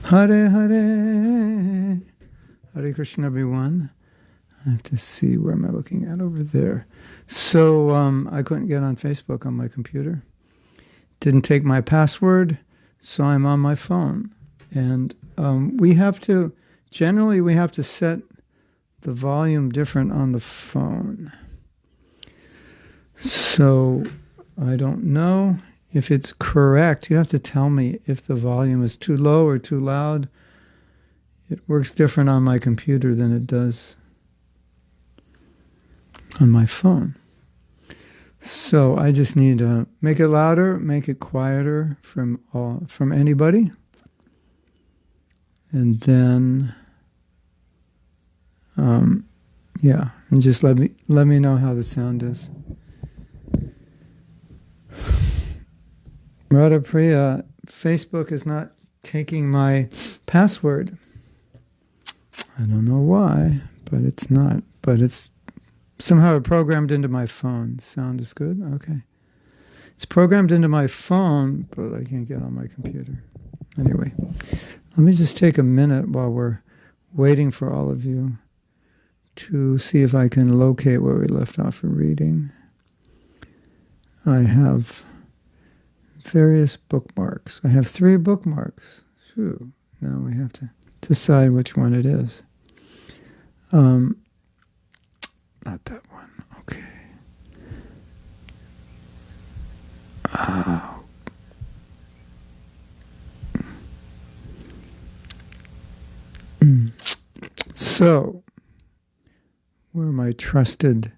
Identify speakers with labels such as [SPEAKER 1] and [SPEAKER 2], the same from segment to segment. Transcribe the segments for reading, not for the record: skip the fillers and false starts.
[SPEAKER 1] Hare Hare. Hare Krishna, everyone. I have to see, where am I looking at over there? So I couldn't get on Facebook on my computer. Didn't take my password, so I'm on my phone. And we have to set the volume different on the phone. So I don't know if it's correct. You have to tell me if the volume is too low or too loud. It works different on my computer than it does on my phone. So I just need to make it louder, make it quieter from anybody. And then, and just let me know how the sound is. Radha Priya, Facebook is not taking my password. I don't know why, but it's not. But it's somehow programmed into my phone. Sound is good? Okay. It's programmed into my phone, but I can't get on my computer. Anyway, let me just take a minute while we're waiting for all of you to see if I can locate where we left off a reading. I have various bookmarks. I have 3 bookmarks. Phew. Now we have to decide which one it is. Not that one. Okay. So, where are my trusted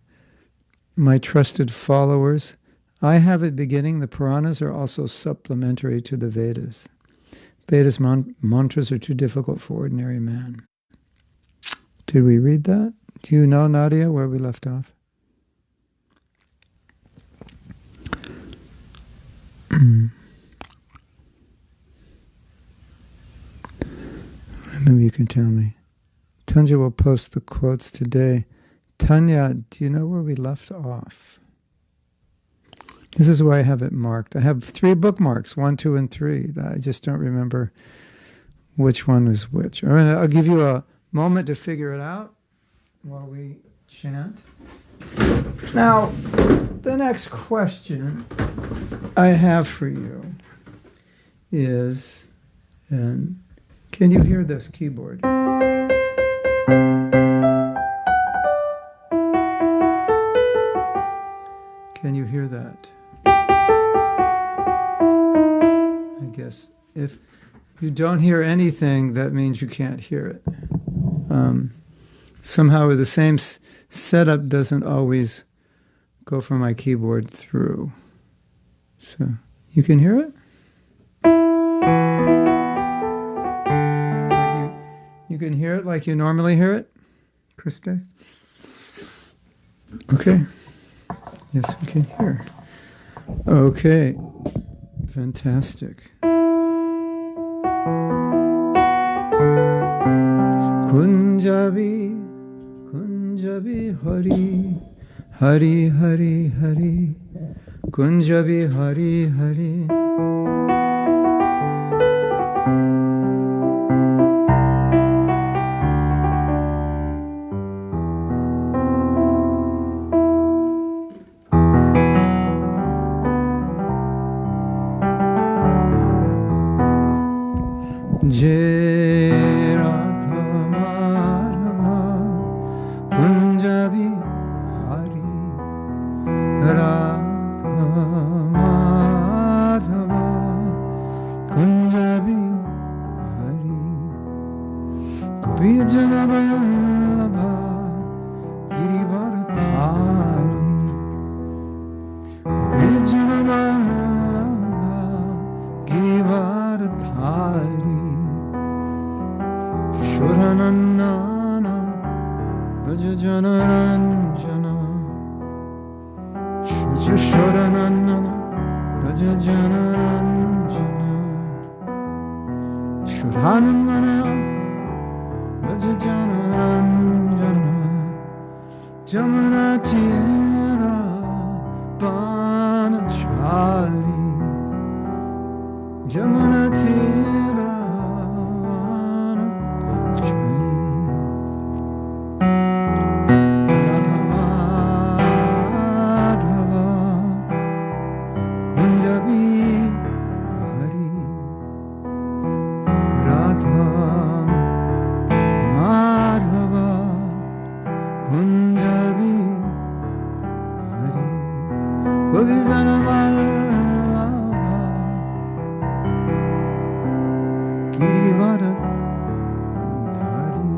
[SPEAKER 1] followers? I have it beginning. The Puranas are also supplementary to the Vedas. Vedas mantras are too difficult for ordinary man. Did we read that? Do you know, Nadia, where we left off? Maybe you can tell me. Tanya will post the quotes today. Tanya, do you know where we left off? This is where I have it marked. I have 3 bookmarks, 1, 2, and 3. I just don't remember which one was which. All right, I'll give you a moment to figure it out while we chant. Now, the next question I have for you is, and can you hear this keyboard? Can you hear that? I guess if you don't hear anything, that means you can't hear it. Somehow the same setup doesn't always go from my keyboard through. So, you can hear it? You can hear it like you normally hear it, Krista? Okay. Yes, we can hear. Okay. Fantastic. Kunjabi, Kunjabi Hari, Hari Hari Hari, Kunjabi Hari Hari. Jai Radha Madhava Kunjabi Hari Radha Madhava Kunjabi Hari Gopi Jana Vallabha Girivardhari Gopi Jana Vallabha Girivardhari Shuranandana Bhajajananjana Shuranandana Bhajajananjana Shuranandana Bhajajananjana Jamana Tira Banachari Jamana Tira Girivara Dhari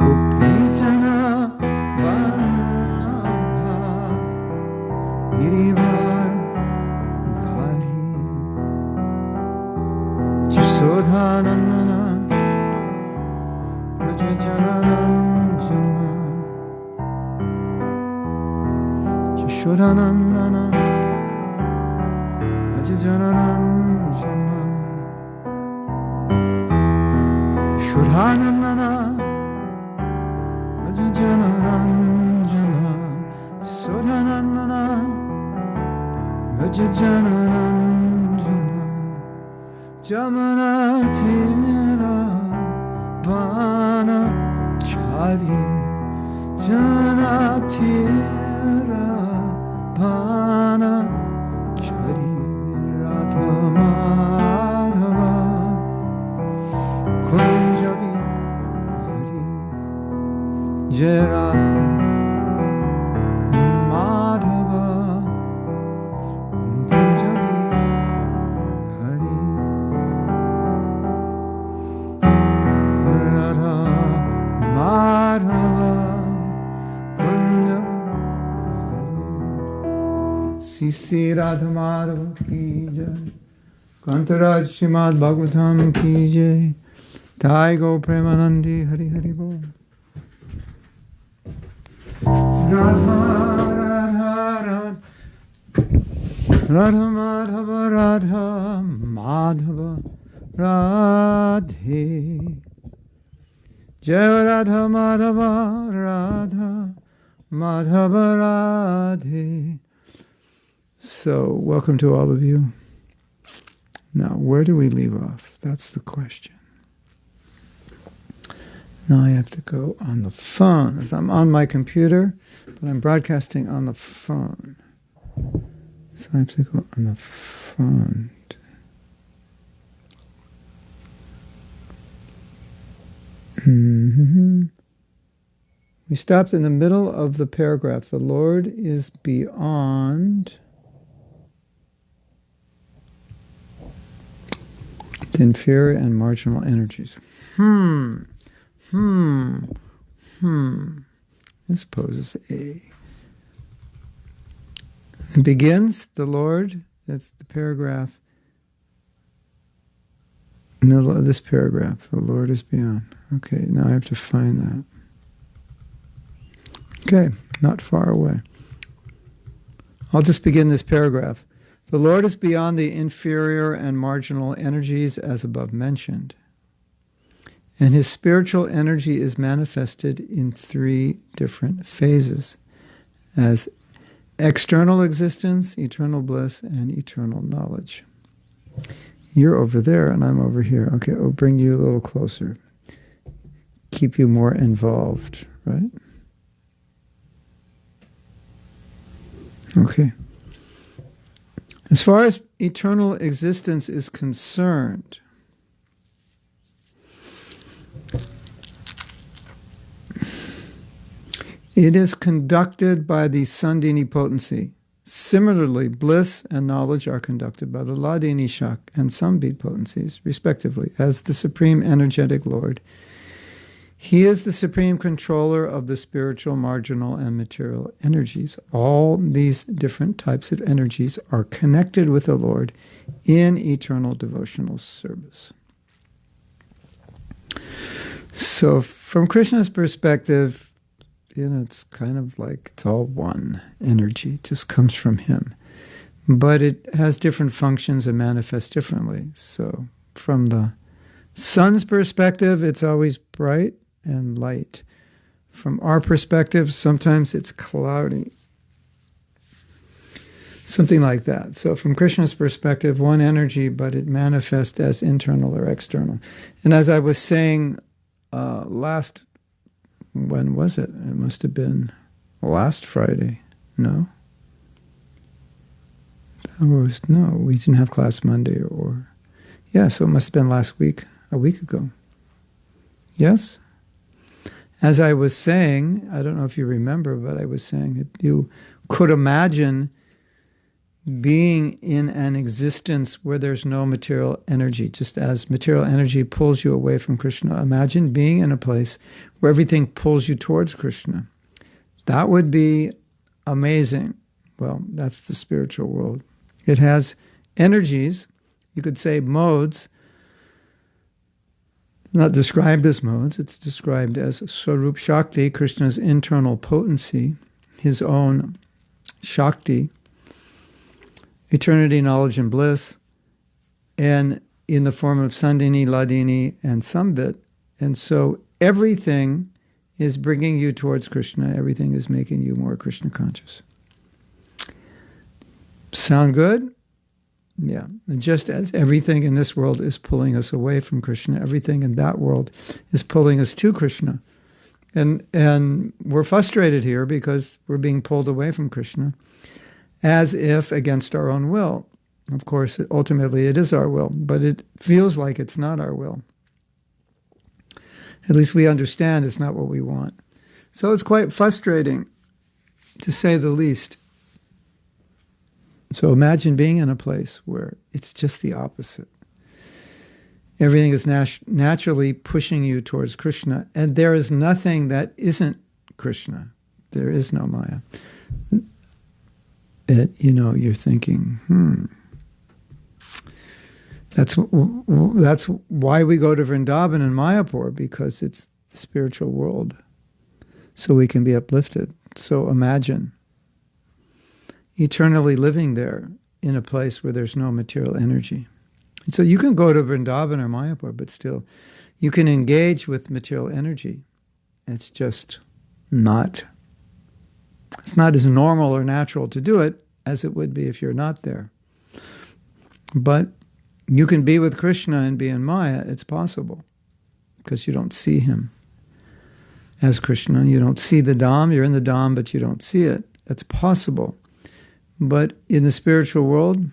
[SPEAKER 1] Gopijana Vallabha Girivara Dhari Jasodhanandana Rajajananjana Jasodhanandana Rajajananjana Jasodhanandana Rajajananjana Sodhanandana Rajajananjana Jamana Tira Bana Chari Jana Tira Bana Chari Radha Madhava Kunjabi Hari Jera Madhava Kunjabi Hari Radha Madhava Kunjabi Hari Sisi Radha Madhava Ki Jai Kantaraj Srimad Bhagavatam Ki Jai Thai Go Premanandi Hari Hari Bol Radha Radha Radha Radha Madhava Radha Madhava Radhe Jai Radha Madhava Radha Madhava Radhe. So, welcome to all of you. Now, where do we leave off? That's the question. Now I have to go on the phone, as I'm on my computer, but I'm broadcasting on the phone. So I have to go on the phone. We stopped in the middle of the paragraph. The Lord is beyond the inferior and marginal energies. This poses a... It begins, the Lord, that's the paragraph, middle of this paragraph, the Lord is beyond. Okay, now I have to find that. Okay, not far away. I'll just begin this paragraph. The Lord is beyond the inferior and marginal energies as above mentioned. And his spiritual energy is manifested in three different phases, as external existence, eternal bliss, and eternal knowledge. You're over there and I'm over here. Okay, I'll bring you a little closer. Keep you more involved, right? Okay. As far as eternal existence is concerned, it is conducted by the Sandini potency. Similarly, bliss and knowledge are conducted by the Hladini Shak and Sambit potencies, respectively, as the Supreme Energetic Lord. He is the supreme controller of the spiritual, marginal, and material energies. All these different types of energies are connected with the Lord in eternal devotional service. So, from Krishna's perspective, it's kind of like it's all one energy. It just comes from him. But it has different functions and manifests differently. So, from the sun's perspective, it's always bright and light. From our perspective, sometimes it's cloudy. Something like that. So from Krishna's perspective, one energy, but it manifests as internal or external. And as I was saying when was it? It must have been last Friday. No? No, we didn't have class Monday so it must have been last week, a week ago. Yes? As I was saying, I don't know if you remember, but I was saying that you could imagine being in an existence where there's no material energy, just as material energy pulls you away from Krishna. Imagine being in a place where everything pulls you towards Krishna. That would be amazing. Well, that's the spiritual world. It has energies, you could say modes, not described as modes, it's described as Swarup Shakti, Krishna's internal potency, his own Shakti, eternity, knowledge, and bliss, and in the form of Sandini, Ladini, and Sambit. And so everything is bringing you towards Krishna. Everything is making you more Krishna conscious. Sound good? Yeah. And just as everything in this world is pulling us away from Krishna, everything in that world is pulling us to Krishna. And we're frustrated here because we're being pulled away from Krishna, as if against our own will. Of course, ultimately it is our will, but it feels like it's not our will. At least we understand it's not what we want. So it's quite frustrating, to say the least. So imagine being in a place where it's just the opposite. Everything is naturally pushing you towards Krishna, and there is nothing that isn't Krishna. There is no Maya. You're thinking, That's why we go to Vrindavan and Mayapur, because it's the spiritual world, so we can be uplifted. So imagine eternally living there in a place where there's no material energy. And so you can go to Vrindavan or Mayapur, but still you can engage with material energy. It's just not, it's not as normal or natural to do it as it would be if you're not there. But you can be with Krishna and be in Maya. It's possible, because you don't see him as Krishna. You don't see the Dham. You're in the Dham, but you don't see it. That's possible. But in the spiritual world,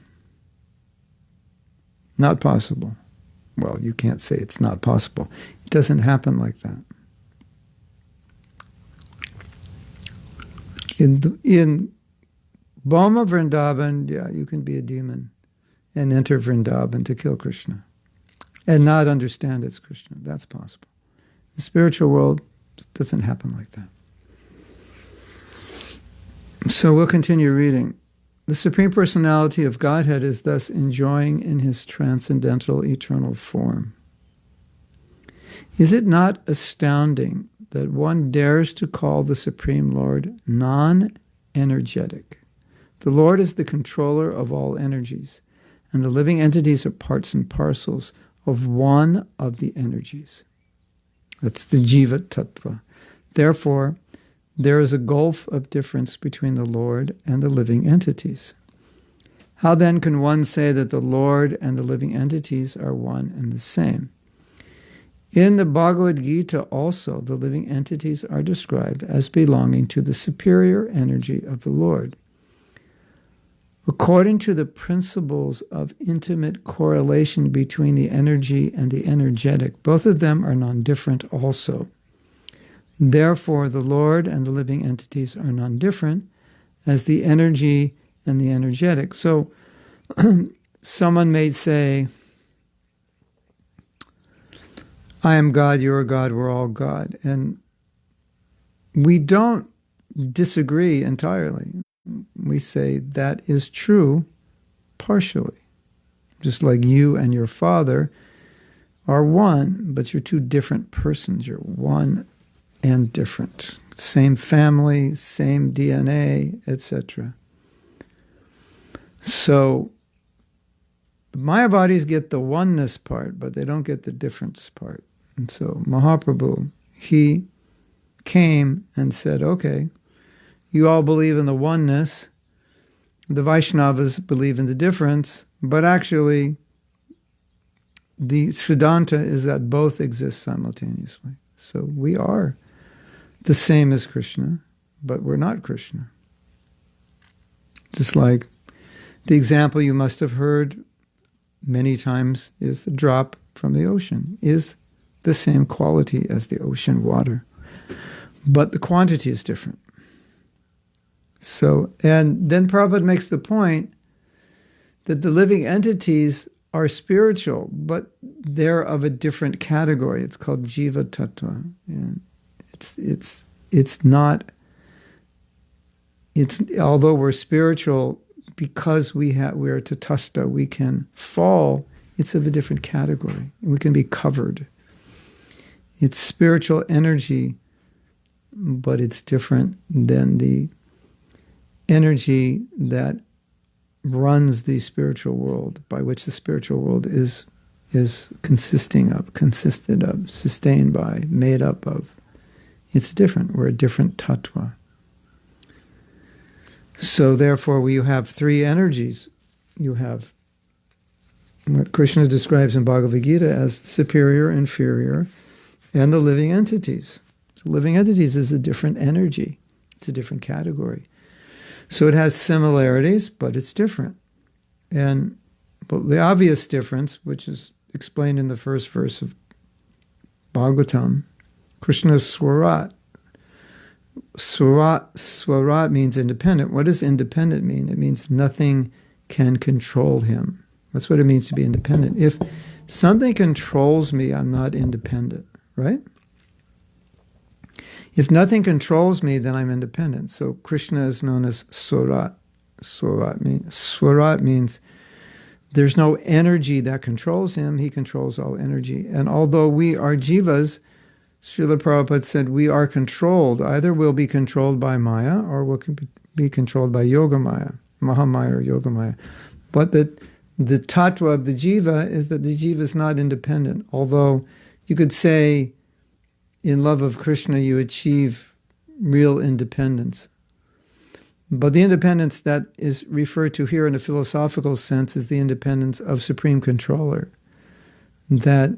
[SPEAKER 1] not possible. Well, you can't say it's not possible. It doesn't happen like that. In Bhoma Vrindavan, yeah, you can be a demon and enter Vrindavan to kill Krishna and not understand it's Krishna. That's possible. The spiritual world doesn't happen like that. So we'll continue reading. The Supreme Personality of Godhead is thus enjoying in his transcendental eternal form. Is it not astounding that one dares to call the Supreme Lord non-energetic? The Lord is the controller of all energies, and the living entities are parts and parcels of one of the energies. That's the Jiva Tattva. Therefore, there is a gulf of difference between the Lord and the living entities. How then can one say that the Lord and the living entities are one and the same? In the Bhagavad Gita also, the living entities are described as belonging to the superior energy of the Lord. According to the principles of intimate correlation between the energy and the energetic, both of them are non-different also. Therefore, the Lord and the living entities are non-different as the energy and the energetic. So, someone may say, I am God, you are God, we're all God. And we don't disagree entirely. We say that is true partially. Just like you and your father are one, but you're two different persons. You're one and different. Same family, same DNA, etc. So the Mayavadis get the oneness part, but they don't get the difference part. And so Mahaprabhu, he came and said, okay, you all believe in the oneness, the Vaishnavas believe in the difference, but actually the Siddhanta is that both exist simultaneously. So we are the same as Krishna, but we're not Krishna. Just like the example you must have heard many times is the drop from the ocean is the same quality as the ocean water, but the quantity is different. So, and then Prabhupada makes the point that the living entities are spiritual, but they're of a different category. It's called jiva tattva, and it's not. It's although we're spiritual, because we're tatastha, we can fall. It's of a different category. We can be covered. It's spiritual energy, but it's different than the energy that runs the spiritual world, by which the spiritual world is consisted of, sustained by, made up of. It's different. We're a different tattva. So therefore, you have three energies. You have what Krishna describes in Bhagavad Gita as superior, inferior, and the living entities. So living entities is a different energy. It's a different category. So it has similarities, but it's different. And the obvious difference, which is explained in the first verse of Bhagavatam, Krishna's swarat. Swarat means independent. What does independent mean? It means nothing can control him. That's what it means to be independent. If something controls me, I'm not independent, right? If nothing controls me, then I'm independent. So Krishna is known as Swarat. Swarat means there's no energy that controls him. He controls all energy. And although we are jivas, Srila Prabhupada said we are controlled. Either we'll be controlled by Maya or we'll be controlled by Yogamaya, Mahamaya or Yogamaya. But the tattva of the jiva is that the jiva is not independent. Although you could say in love of Krishna you achieve real independence. But the independence that is referred to here in a philosophical sense is the independence of Supreme Controller. That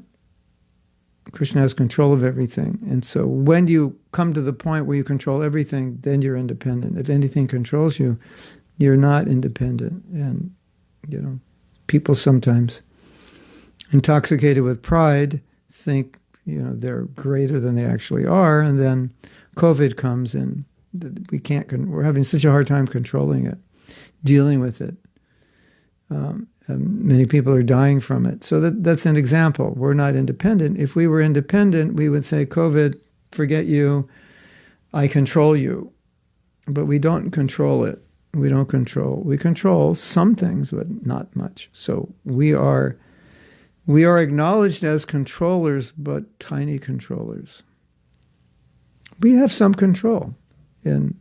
[SPEAKER 1] Krishna has control of everything. And so when you come to the point where you control everything, then you're independent. If anything controls you, you're not independent. And, people sometimes, intoxicated with pride, think, they're greater than they actually are. And then COVID comes and we're having such a hard time controlling it, dealing with it. Many people are dying from it. So that's an example. We're not independent. If we were independent, we would say, COVID, forget you, I control you. But we don't control it. We control some things, but not much. So we are acknowledged as controllers, but tiny controllers. We have some control, and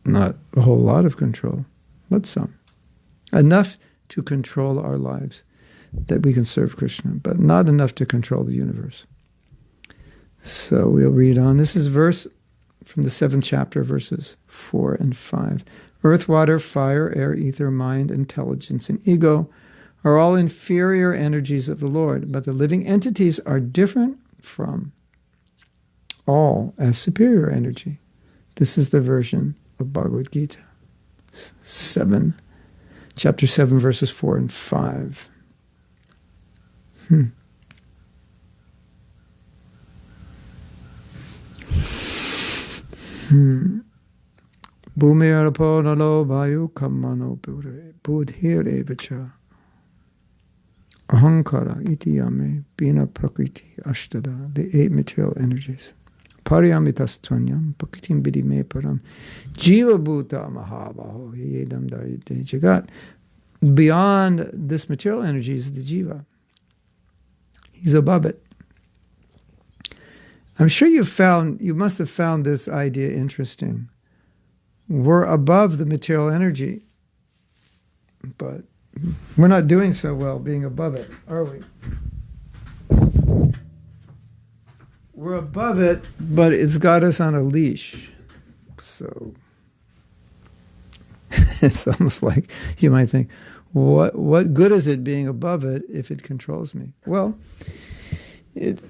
[SPEAKER 1] not a whole lot of control, but some. Enough to control our lives, that we can serve Krishna, but not enough to control the universe. So we'll read on. This is verse from the 7th chapter, verses 4 and 5. Earth, water, fire, air, ether, mind, intelligence, and ego are all inferior energies of the Lord, but the living entities are different from all as superior energy. This is the version of Bhagavad Gita. Chapter 7, verses 4 and 5. Bhumirapo nalo vayu kammano budhir evacha ahankara iti yame bina prakriti ashtada, the 8 material energies. Pariyamitastvanyam pakritim vidime param jiva bhuta mahabaho yedam darite jagat. Beyond this material energy is the jiva. He's above it. I'm sure you must have found this idea interesting. We're above the material energy, but we're not doing so well being above it, are we? We're above it, but it's got us on a leash. So it's almost like you might think, what good is it being above it if it controls me? Well,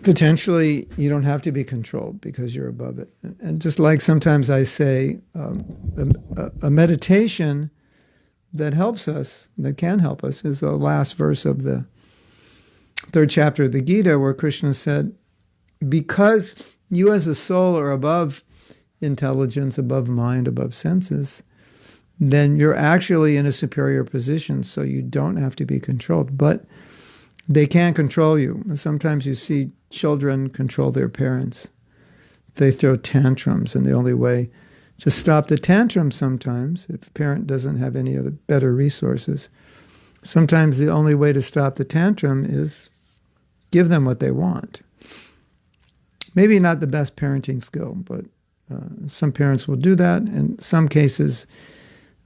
[SPEAKER 1] potentially you don't have to be controlled because you're above it. And just like sometimes I say, a meditation that helps us, that can help us, is the last verse of the 3rd chapter of the Gita, where Krishna said, because you as a soul are above intelligence, above mind, above senses, then you're actually in a superior position, so you don't have to be controlled. But they can control you. Sometimes you see children control their parents. They throw tantrums, and the only way to stop the tantrum sometimes, if a parent doesn't have any other better resources, sometimes the only way to stop the tantrum is give them what they want. Maybe not the best parenting skill, but some parents will do that. In some cases,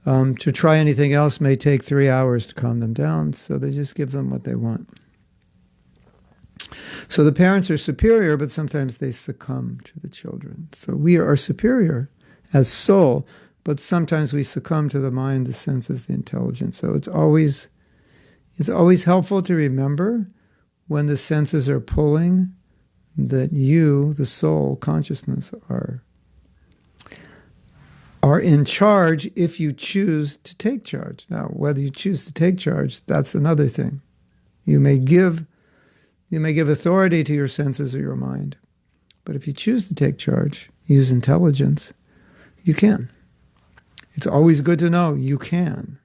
[SPEAKER 1] to try anything else may take 3 hours to calm them down, so they just give them what they want. So the parents are superior, but sometimes they succumb to the children. So we are superior as soul, but sometimes we succumb to the mind, the senses, the intelligence. So it's always helpful to remember when the senses are pulling that you, the soul, consciousness, are in charge if you choose to take charge. Now, whether you choose to take charge, that's another thing. You may give authority to your senses or your mind, but if you choose to take charge, use intelligence, you can. It's always good to know you can,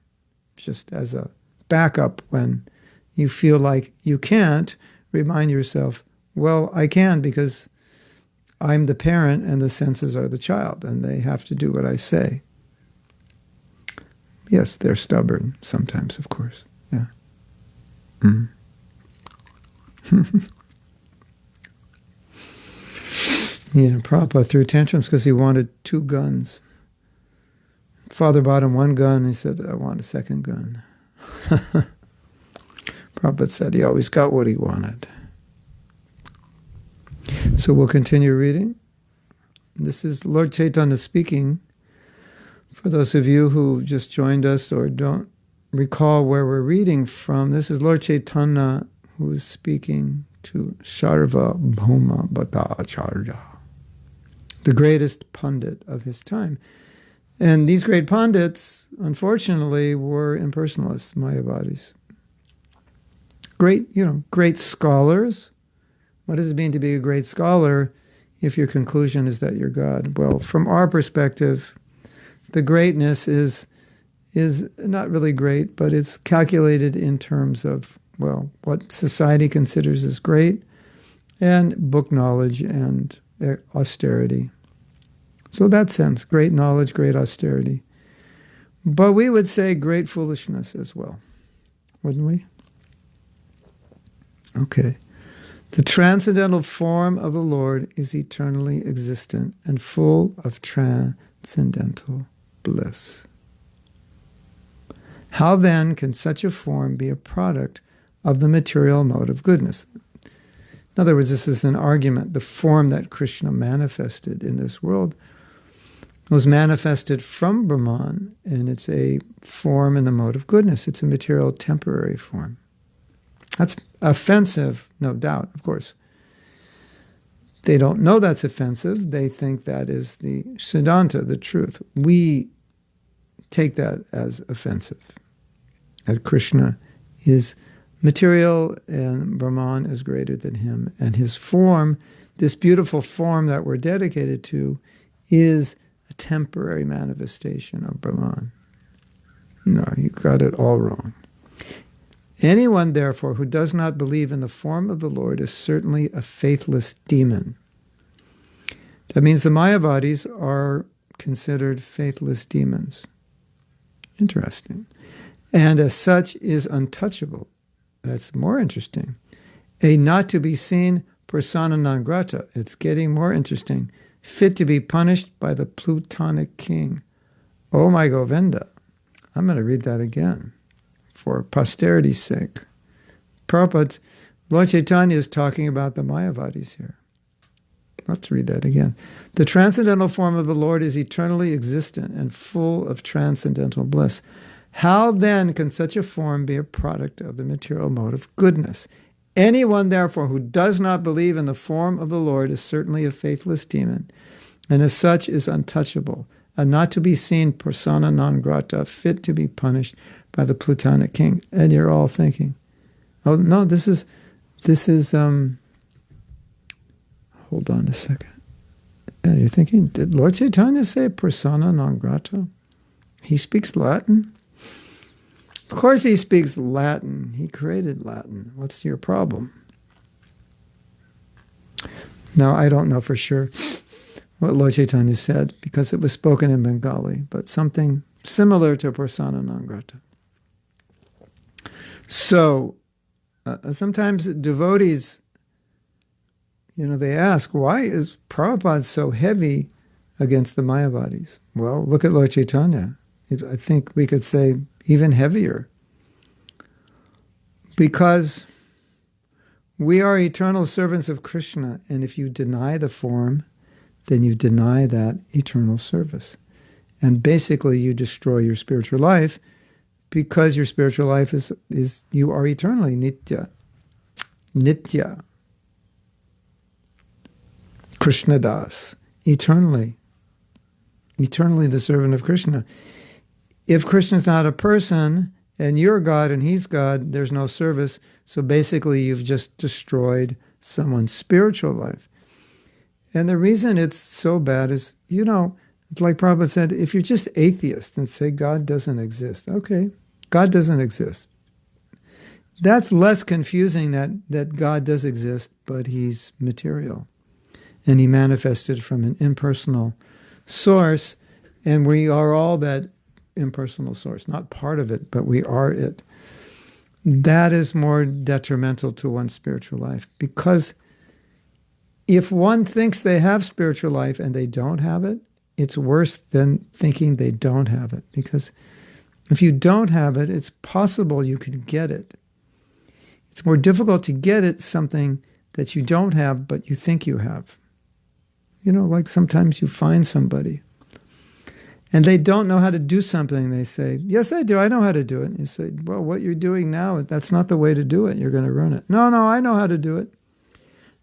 [SPEAKER 1] just as a backup when you feel like you can't. Remind yourself, well, I can because I'm the parent and the senses are the child, and they have to do what I say. Yes, they're stubborn sometimes, of course. Yeah. Mm. Yeah, Prabhupada threw tantrums because he wanted 2 guns. Father bought him 1 gun, and he said, I want a 2nd gun. Prabhupada said he always got what he wanted. So we'll continue reading. This is Lord Chaitanya speaking. For those of you who just joined us or don't recall where we're reading from, this is Lord Chaitanya who is speaking to Sarva Bhauma Bhattacharya, the greatest Pandit of his time. And these great Pandits, unfortunately, were impersonalists, Mayavadis. Great scholars. What does it mean to be a great scholar if your conclusion is that you're God? Well, from our perspective, the greatness is not really great, but it's calculated in terms of, well, what society considers as great, and book knowledge and austerity. So in that sense, great knowledge, great austerity. But we would say great foolishness as well, wouldn't we? Okay. The transcendental form of the Lord is eternally existent and full of transcendental bliss. How then can such a form be a product of the material mode of goodness? In other words, this is an argument. The form that Krishna manifested in this world was manifested from Brahman, and it's a form in the mode of goodness. It's a material, temporary form. That's offensive, no doubt, of course. They don't know that's offensive. They think that is the Siddhanta, the truth. We take that as offensive. That Krishna is material and Brahman is greater than him. And his form, this beautiful form that we're dedicated to, is a temporary manifestation of Brahman. No, you got it all wrong. Anyone, therefore, who does not believe in the form of the Lord is certainly a faithless demon. That means the Mayavadis are considered faithless demons. Interesting. And as such is untouchable. That's more interesting. A not to be seen persona non grata. It's getting more interesting. Fit to be punished by the Plutonic king. Oh my Govinda. I'm going to read that again for posterity's sake. Prabhupada, Lord Chaitanya is talking about the Mayavadis here. Let's read that again. The transcendental form of the Lord is eternally existent and full of transcendental bliss. How then can such a form be a product of the material mode of goodness? Anyone, therefore, who does not believe in the form of the Lord is certainly a faithless demon, and as such is untouchable, a not to be seen persona non grata, fit to be punished by the Plutonic king. And you're all thinking, oh no, this is hold on a second. You're thinking, did Lord Chaitanya say persona non grata? He speaks Latin? Of course he speaks Latin. He created Latin. What's your problem? Now, I don't know for sure what Lord Chaitanya said because it was spoken in Bengali, but something similar to persona non grata. So, sometimes devotees, they ask, why is Prabhupada so heavy against the Mayavadis? Well, look at Lord Chaitanya. I think we could say even heavier. Because we are eternal servants of Krishna, and if you deny the form, then you deny that eternal service. And basically you destroy your spiritual life, because your spiritual life is you are eternally nitya. Nitya. Krishna Das. Eternally the servant of Krishna. If Krishna's not a person, and you're God and he's God, there's no service. So basically you've just destroyed someone's spiritual life. And the reason it's so bad is, like Prabhupada said, if you're just atheist and say God doesn't exist, okay, God doesn't exist. That's less confusing that God does exist, but he's material. And he manifested from an impersonal source, and we are all that impersonal source, not part of it, but we are it. That is more detrimental to one's spiritual life, because if one thinks they have spiritual life and they don't have it, it's worse than thinking they don't have it, because if you don't have it, it's possible you could get it. It's more difficult to get it, something that you don't have but you think you have. Like sometimes you find somebody and they don't know how to do something. They say, yes, I do. I know how to do it. And you say, well, what you're doing now, that's not the way to do it. You're going to ruin it. No, I know how to do it.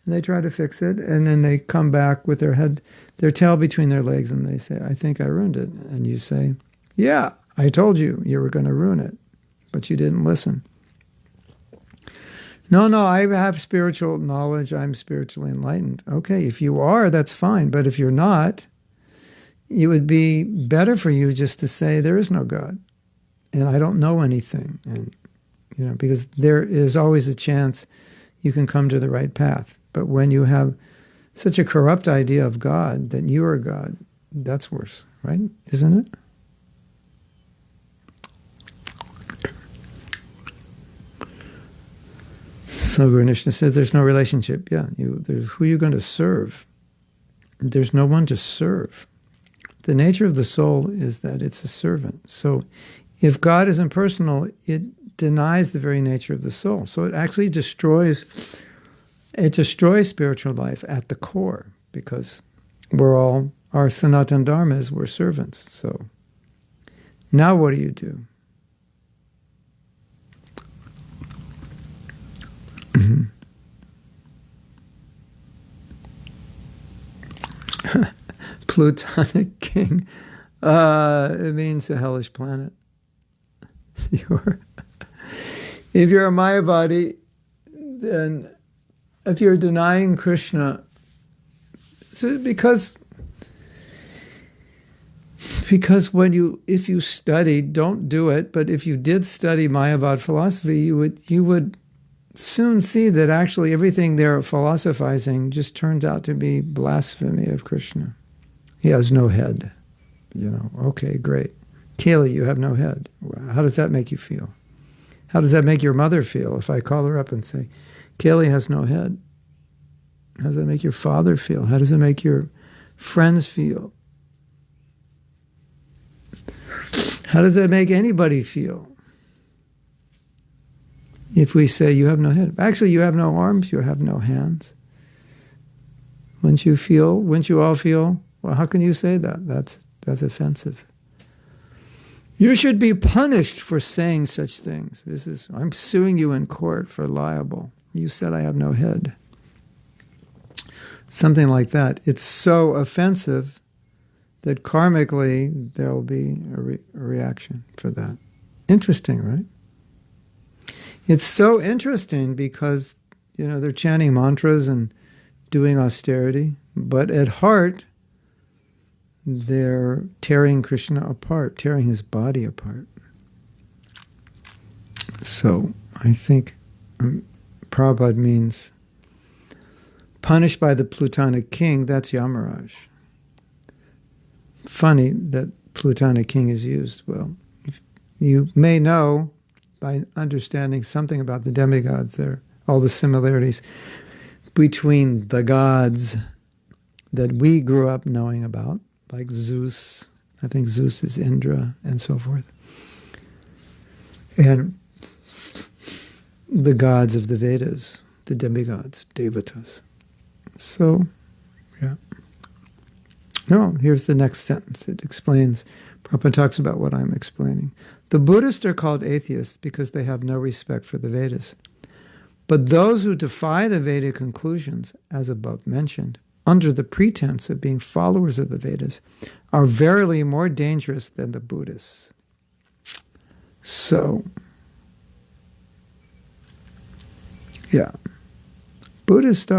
[SPEAKER 1] And they try to fix it. And then they come back with their tail between their legs, and they say, I think I ruined it. And you say, yeah, I told you were going to ruin it, but you didn't listen. No, I have spiritual knowledge. I'm spiritually enlightened. Okay, if you are, that's fine. But if you're not, it would be better for you just to say there is no God, and I don't know anything, and because there is always a chance you can come to the right path. But when you have such a corrupt idea of God that you are God, that's worse, right? Isn't it? So Guru Nishna says there's no relationship. Yeah, who are you going to serve? There's no one to serve. The nature of the soul is that it's a servant. So if God is impersonal, it denies the very nature of the soul. So it actually destroys spiritual life at the core, because our Sanatana Dharma is we're servants. So now what do you do? Plutonic king. It means a hellish planet. If you're a Mayavadi, then if you're denying Krishna, because if you study, don't do it, but if you did study Mayavad philosophy, you would soon see that actually everything they're philosophizing just turns out to be blasphemy of Krishna. He has no head. Okay, great. Kaylee, you have no head. How does that make you feel? How does that make your mother feel if I call her up and say, Kaylee has no head? How does that make your father feel? How does it make your friends feel? How does that make anybody feel? If we say you have no head. Actually, you have no arms, you have no hands. Wouldn't you all feel, well, how can you say that? That's offensive. You should be punished for saying such things. I'm suing you in court for libel. You said I have no head. Something like that. It's so offensive that karmically there will be a reaction for that. Interesting, right? It's so interesting because, they're chanting mantras and doing austerity, but at heart, they're tearing Krishna apart, tearing his body apart. So I think Prabhupada means punished by the Plutonic king, that's Yamaraj. Funny that Plutonic king is used. Well, you may know by understanding something about the demigods there, all the similarities between the gods that we grew up knowing about, like Zeus. I think Zeus is Indra and so forth. And the gods of the Vedas, the demigods, devatas. So, yeah. No, here's the next sentence. It explains, Prabhupada talks about what I'm explaining. The Buddhists are called atheists because they have no respect for the Vedas. But those who defy the Vedic conclusions, as above mentioned, under the pretense of being followers of the Vedas, are verily more dangerous than the Buddhists. So, yeah. Buddhists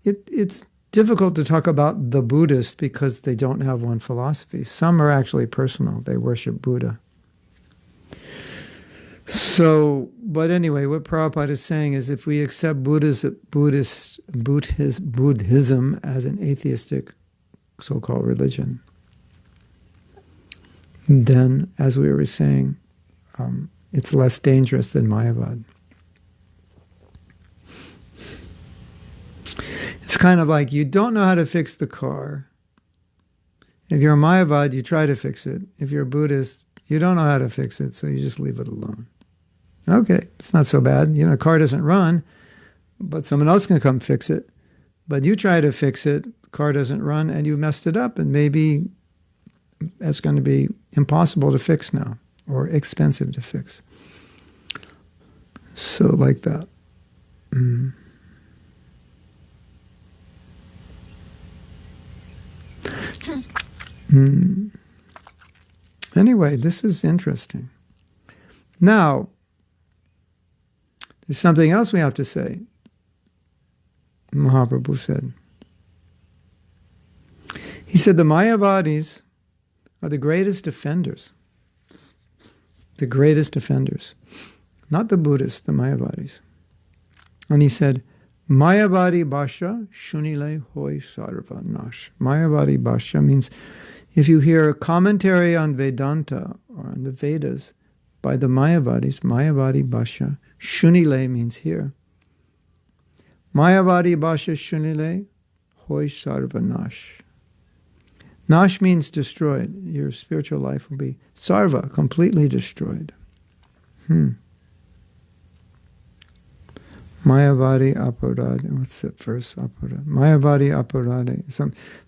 [SPEAKER 1] it's difficult to talk about the Buddhists because they don't have one philosophy. Some are actually personal. They worship Buddha. So, but anyway, what Prabhupada is saying is if we accept Buddhism as an atheistic so-called religion, then, as we were saying, it's less dangerous than Mayavad. It's kind of like you don't know how to fix the car. If you're a Mayavad, you try to fix it. If you're a Buddhist, you don't know how to fix it, so you just leave it alone. Okay, it's not so bad. You know, a car doesn't run, but someone else can come fix it. But you try to fix it, the car doesn't run, and you messed it up, and maybe that's going to be impossible to fix now, or expensive to fix. So like that. Anyway, this is interesting. Now, there's something else we have to say. Mahaprabhu said. He said the Mayavadis are the greatest offenders. The greatest offenders. Not the Buddhists, the Mayavadis. And he said, Mayavadi Bhasha Shunile Hoy Sarva Nash. Mayavadi Bhasha means if you hear a commentary on Vedanta or on the Vedas by the Mayavadis, Mayavadi Bhasha, Shunile means hear. Mayavadi Bhasha Shunile Hoy Sarva Nash. Nash means destroyed. Your spiritual life will be sarva, completely destroyed. Mayavadi Aparad. What's that verse? Aparad. Mayavadi Aparade.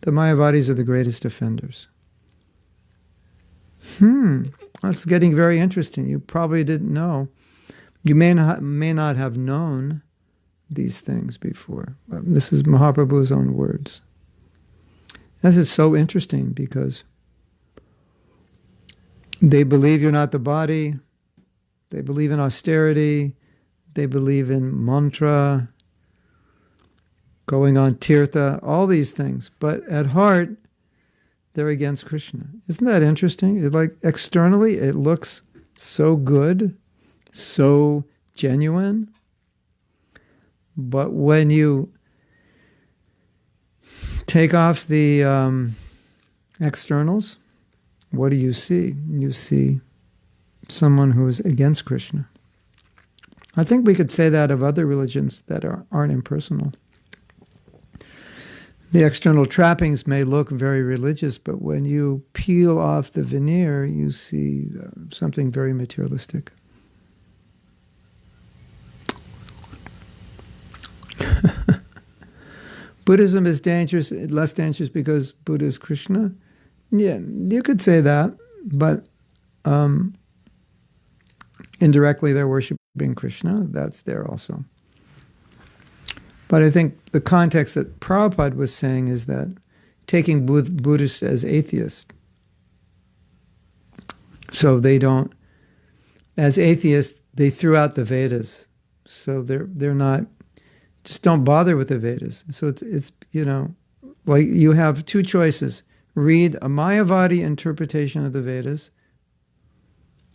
[SPEAKER 1] The Mayavadis are the greatest offenders. That's getting very interesting. You probably didn't know. You may not have known these things before. This is Mahaprabhu's own words. This is so interesting because they believe you're not the body. They believe in austerity. They believe in mantra, going on tirtha, all these things. But at heart, they're against Krishna. Isn't that interesting? Like externally, it looks so good, so genuine. But when you take off the externals, what do you see? You see someone who is against Krishna. I think we could say that of other religions that aren't impersonal. The external trappings may look very religious, but when you peel off the veneer, you see something very materialistic. Buddhism is dangerous, less dangerous because Buddha is Krishna? Yeah, you could say that, but indirectly they're worshiping Krishna. That's there also. But I think the context that Prabhupada was saying is that taking Buddhists as atheists. So they don't, as atheists, they threw out the Vedas. So they're not, just don't bother with the Vedas. So it's like you have two choices. Read a Mayavadi interpretation of the Vedas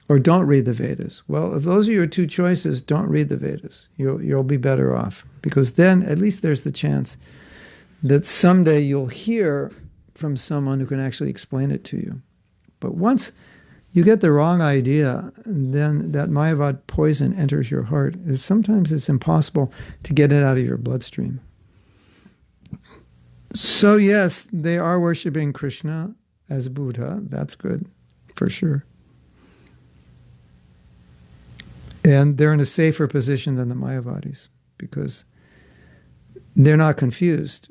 [SPEAKER 1] or don't read the Vedas. Well, if those are your two choices, don't read the Vedas. You'll be better off, because then at least there's the chance that someday you'll hear from someone who can actually explain it to you. But once you get the wrong idea, then that Mayavad poison enters your heart. Sometimes it's impossible to get it out of your bloodstream. So yes, they are worshiping Krishna as Buddha. That's good, for sure. And they're in a safer position than the Mayavadis, because they're not confused.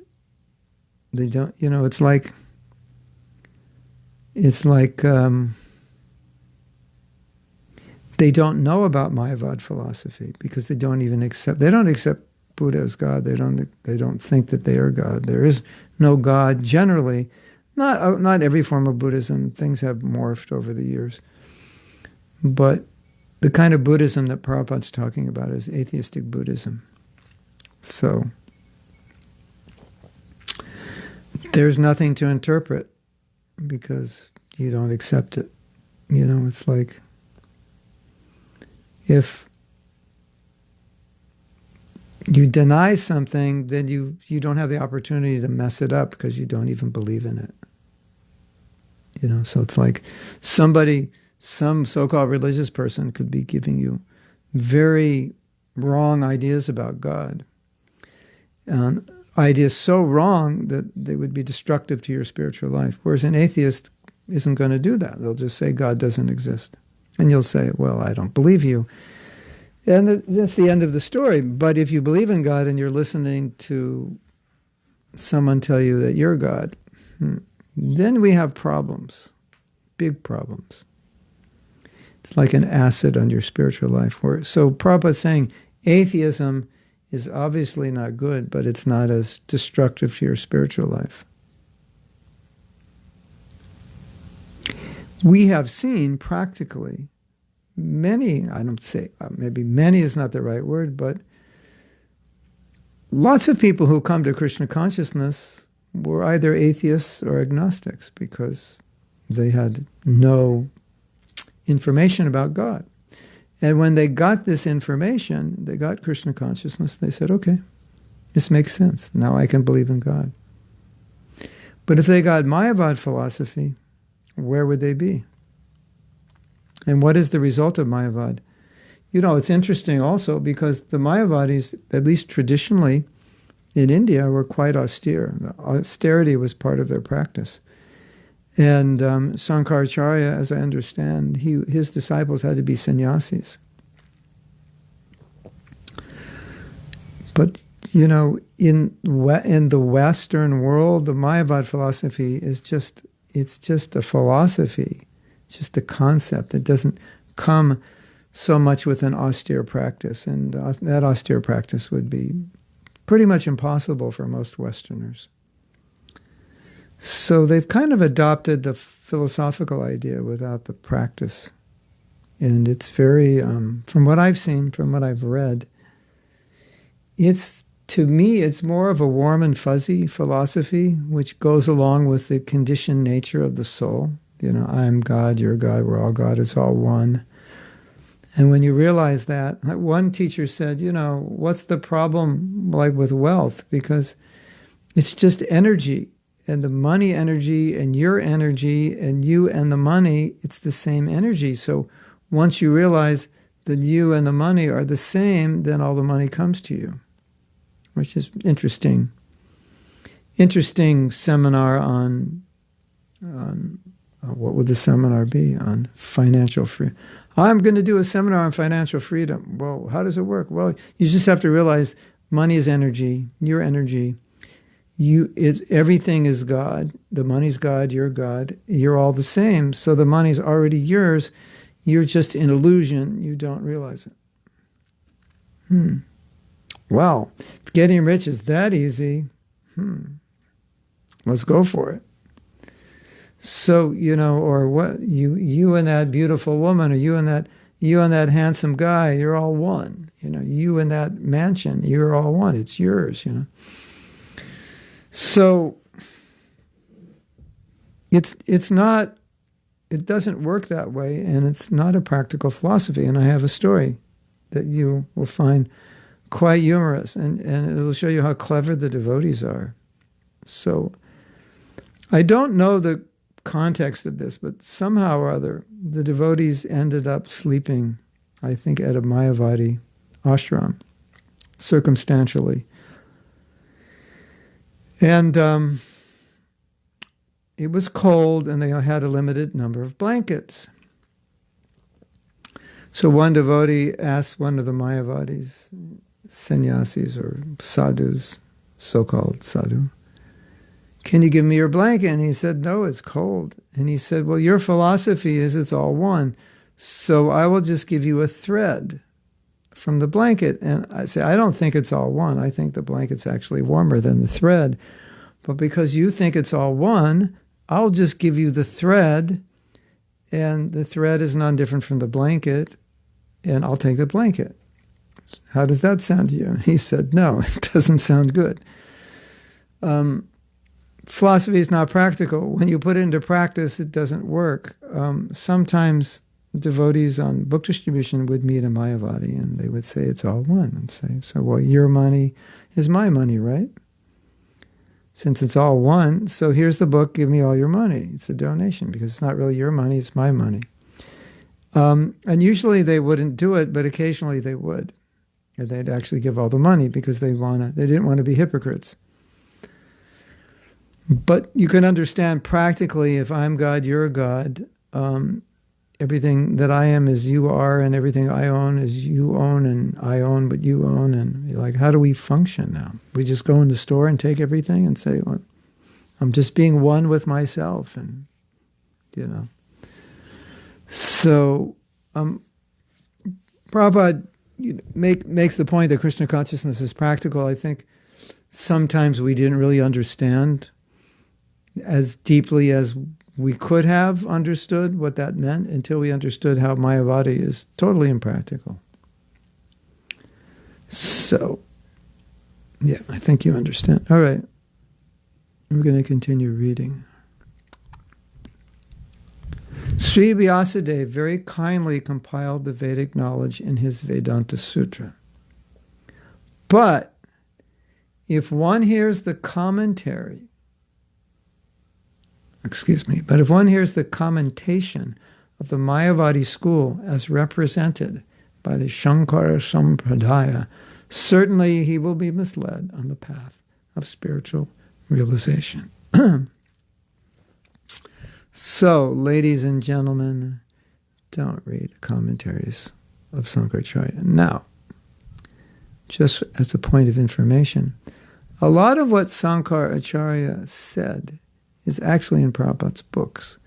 [SPEAKER 1] They don't, it's like they don't know about Mayavad philosophy, because they don't accept Buddha as God. They don't think that they are God. There is no God generally. Not every form of Buddhism. Things have morphed over the years. But the kind of Buddhism that Prabhupada's talking about is atheistic Buddhism. So there's nothing to interpret, because you don't accept it. It's like if you deny something, then you don't have the opportunity to mess it up, because you don't even believe in it. So it's like some so-called religious person could be giving you very wrong ideas about God. And ideas so wrong that they would be destructive to your spiritual life. Whereas an atheist isn't going to do that. They'll just say God doesn't exist. And you'll say, well, I don't believe you. And that's the end of the story. But if you believe in God and you're listening to someone tell you that you're God, then we have problems, big problems. It's like an acid on your spiritual life. So Prabhupada's saying atheism is obviously not good, but it's not as destructive to your spiritual life. We have seen practically many, I don't say, maybe many is not the right word, but lots of people who come to Krishna consciousness were either atheists or agnostics, because they had no information about God. And when they got this information, they got Krishna consciousness, they said, okay, this makes sense. Now I can believe in God. But if they got Mayavad philosophy, where would they be? And what is the result of Mayavad? It's interesting also, because the Mayavadis, at least traditionally in India, were quite austere. Austerity was part of their practice. And Sankaracharya, as I understand, his disciples had to be sannyasis. But, in the Western world, the Mayavad philosophy is just a philosophy. It's just a concept. It doesn't come so much with an austere practice. And that austere practice would be pretty much impossible for most Westerners. So they've kind of adopted the philosophical idea without the practice. And it's very, from what I've seen, from what I've read, to me, it's more of a warm and fuzzy philosophy, which goes along with the conditioned nature of the soul. I'm God, you're God, we're all God, it's all one. And when you realize that, one teacher said, what's the problem like with wealth? Because it's just energy. And the money energy and your energy and you and the money, it's the same energy. So once you realize that you and the money are the same, then all the money comes to you, which is interesting. Interesting seminar on what would the seminar be? On financial freedom. I'm going to do a seminar on financial freedom. Well, how does it work? Well, you just have to realize money is energy, your energy. Everything is God. The money's God, you're God. You're all the same. So the money's already yours. You're just an illusion. You don't realize it. Well, if getting rich is that easy, let's go for it. So, or what you and that beautiful woman, or you and that handsome guy, you're all one. You and that mansion, you're all one. It's yours, So it's not, it doesn't work that way, and it's not a practical philosophy. And I have a story that you will find quite humorous, and it'll show you how clever the devotees are. So I don't know the context of this, but somehow or other, the devotees ended up sleeping, I think, at a Mayavadi ashram, circumstantially. And it was cold, and they had a limited number of blankets. So one devotee asked one of the Mayavadis, sannyasis or sadhus, so-called sadhu, "Can you give me your blanket?" And he said, "No, it's cold." And he said, "Well, your philosophy is it's all one, so I will just give you a thread from the blanket." And I say, "I don't think it's all one. I think the blanket's actually warmer than the thread. But because you think it's all one, I'll just give you the thread, and the thread is non-different from the blanket, and I'll take the blanket. How does that sound to you?" And he said, "No, it doesn't sound good." Philosophy is not practical. When you put it into practice, it doesn't work. Sometimes devotees on book distribution would meet a Mayavadi, and they would say it's all one, and say, "So, well, your money is my money, right? Since it's all one, so here's the book, give me all your money." It's a donation, because it's not really your money, it's my money. And usually they wouldn't do it, but occasionally they would. And they'd actually give all the money because they didn't want to be hypocrites. But you can understand practically, if I'm God, you're God, everything that I am is you are, and everything I own is you own, and I own but you own. And you're like, how do we function now? We just go in the store and take everything and say, well, I'm just being one with myself, and So Prabhupada makes the point that Krishna consciousness is practical. I think sometimes we didn't really understand as deeply as we could have understood what that meant until we understood how Mayavada is totally impractical. So, yeah, I think you understand. All right, we're going to continue reading. Sri Vyasadeva very kindly compiled the Vedic knowledge in his Vedanta Sutra. But if one hears the commentation of the Mayavadi school as represented by the Shankara Sampradaya, certainly he will be misled on the path of spiritual realization. So, ladies and gentlemen, don't read the commentaries of Sankaracharya. Now, just as a point of information, a lot of what Sankaracharya said is actually in Prabhupada's books.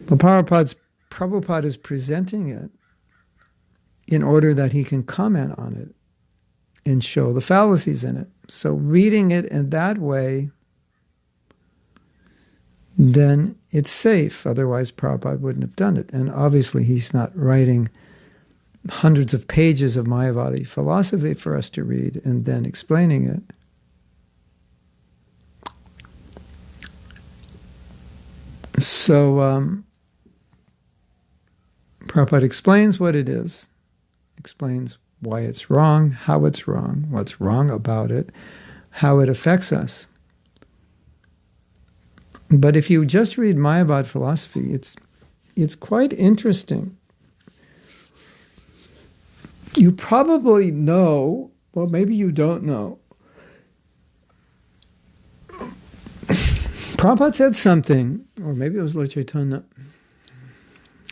[SPEAKER 1] But Prabhupada is presenting it in order that he can comment on it and show the fallacies in it. So reading it in that way, then it's safe. Otherwise, Prabhupada wouldn't have done it. And obviously, he's not writing hundreds of pages of Mayavadi philosophy for us to read and then explaining it. So, Prabhupada explains what it is, explains why it's wrong, how it's wrong, what's wrong about it, how it affects us. But if you just read Mayavad philosophy, it's quite interesting. You probably know, well, maybe you don't know. Prabhupada said something, or maybe it was Lord Chaitanya,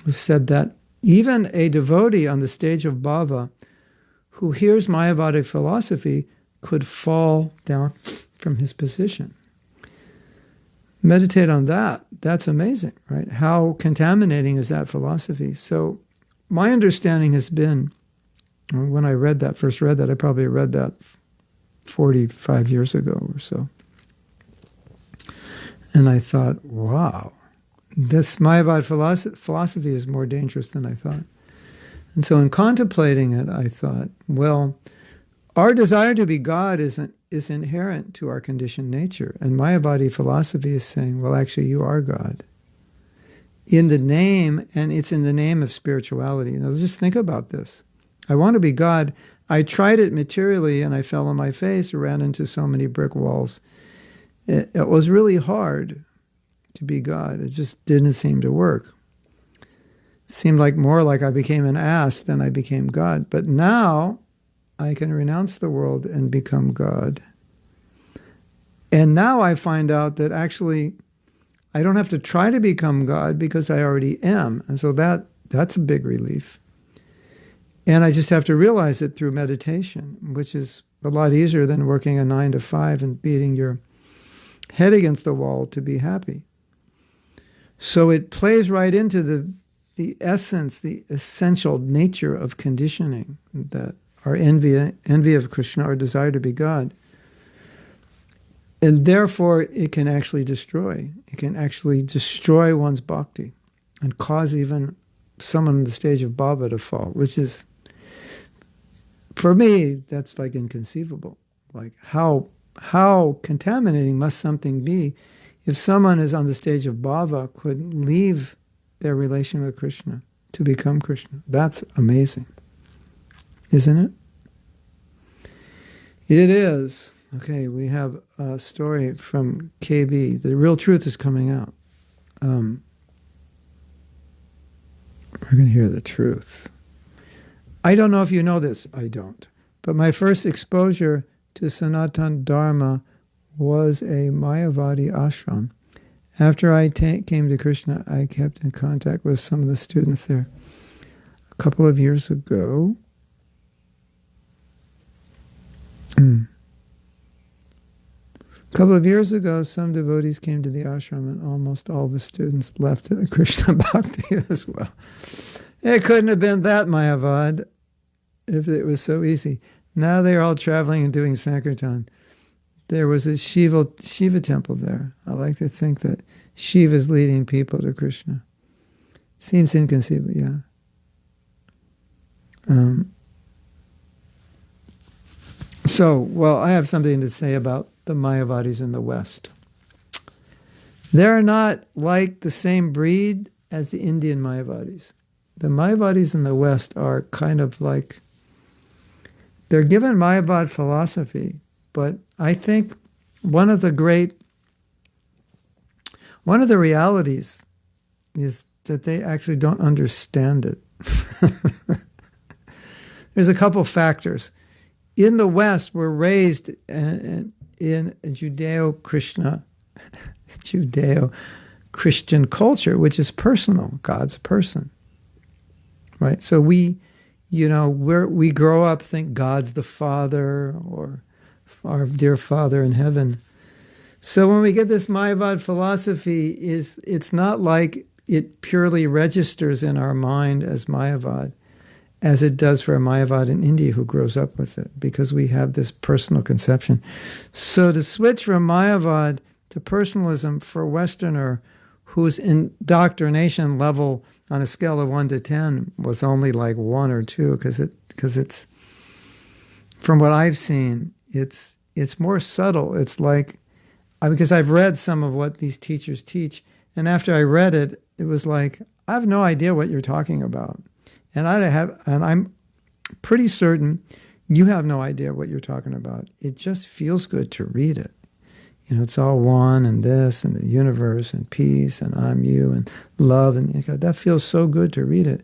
[SPEAKER 1] who said that even a devotee on the stage of bhava who hears Mayavada philosophy could fall down from his position. Meditate on that. That's amazing, right? How contaminating is that philosophy? So my understanding has been, when I first read that, I probably read that 45 years ago or so. And I thought, wow, this Mayavad philosophy is more dangerous than I thought. And so in contemplating it, I thought, well, our desire to be God is inherent to our conditioned nature. And Mayavadi philosophy is saying, well, actually, you are God. In the name, and it's in the name of spirituality. Just think about this. I want to be God. I tried it materially, and I fell on my face, ran into so many brick walls. It was really hard to be God. It just didn't seem to work. It seemed more like I became an ass than I became God. But now I can renounce the world and become God. And now I find out that actually I don't have to try to become God because I already am. And so that's a big relief. And I just have to realize it through meditation, which is a lot easier than working a 9 to 5 and beating your head against the wall to be happy. So it plays right into the essence, the essential nature of conditioning, that our envy of Krishna, our desire to be God. And therefore, it can actually destroy. It can actually destroy one's bhakti and cause even someone in the stage of bhava to fall, which is, for me, that's inconceivable. How contaminating must something be if someone is on the stage of bhava could leave their relation with Krishna to become Krishna? That's amazing, isn't it? It is. Okay, we have a story from KB. The real truth is coming out. We're going to hear the truth. I don't know if you know this. I don't. But my first exposure to Sanatana Dharma was a Mayavadi ashram. After I came to Krishna, I kept in contact with some of the students there. A couple of years ago, some devotees came to the ashram, and almost all the students left the Krishna Bhakti as well. It couldn't have been that Mayavad if it was so easy. Now they're all traveling and doing Sankirtan. There was a Shiva temple there. I like to think that Shiva is leading people to Krishna. Seems inconceivable, yeah. I have something to say about the Mayavadis in the West. They're not like the same breed as the Indian Mayavadis. The Mayavadis in the West are kind of like, they're given Mayavad philosophy, but I think one of the realities is that they actually don't understand it. There's a couple factors. In the West, we're raised in Judeo-Christian culture, which is personal. God's a person, right? So we grow up, think God's the Father or our dear Father in heaven. So when we get this Mayavad philosophy, it's not like it purely registers in our mind as Mayavad, as it does for a Mayavad in India who grows up with it, because we have this personal conception. So to switch from Mayavad to personalism for a Westerner whose indoctrination level on a scale of 1 to 10 was only 1 or 2, because it's, from what I've seen, it's more subtle. It's because I've read some of what these teachers teach, and after I read it, it was I have no idea what you're talking about. And I'm pretty certain you have no idea what you're talking about. It just feels good to read it. It's all one and this and the universe and peace and I'm you and love, and that feels so good to read it.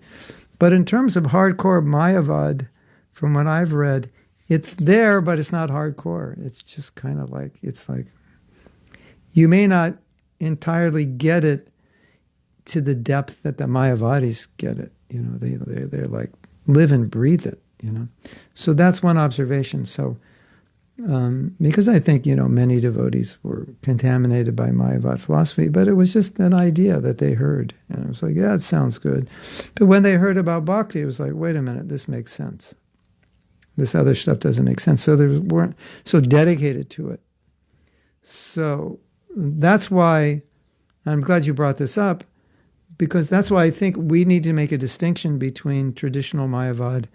[SPEAKER 1] But in terms of hardcore Mayavad, from what I've read, it's there, but it's not hardcore. It's just kind of you may not entirely get it to the depth that the Mayavadis get it. They're live and breathe it, So that's one observation. So, because I think, many devotees were contaminated by Mayavad philosophy, but it was just an idea that they heard. And it was yeah, it sounds good. But when they heard about bhakti, it was wait a minute, this makes sense. This other stuff doesn't make sense. So they weren't so dedicated to it. So that's why I'm glad you brought this up, because that's why I think we need to make a distinction between traditional Mayavad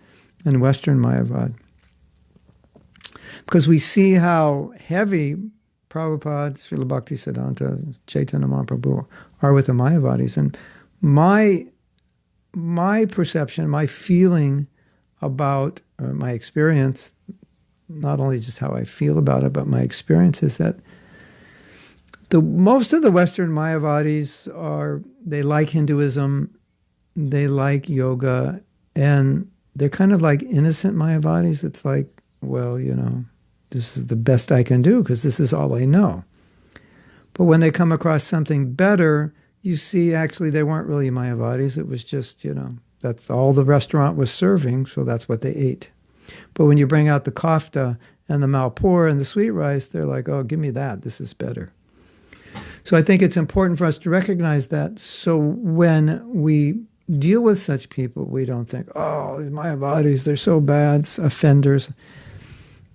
[SPEAKER 1] and Western Mayavad. Because we see how heavy Prabhupada, Srila Bhaktisiddhanta, Chaitanya Mahaprabhu are with the Mayavadis. And my perception, my feeling about my experience, not only just how I feel about it, but my experience is that most of the Western Mayavadis they like Hinduism, they like yoga, and they're kind of like innocent Mayavadis. It's like, well, this is the best I can do because this is all I know. But when they come across something better, you see actually they weren't really Mayavadis. It was just, that's all the restaurant was serving, so that's what they ate. But when you bring out the kofta and the malpur and the sweet rice, they're like, oh, give me that. This is better. So I think it's important for us to recognize that. So when we deal with such people, we don't think, oh, these Mayavadis, they're so bad, offenders.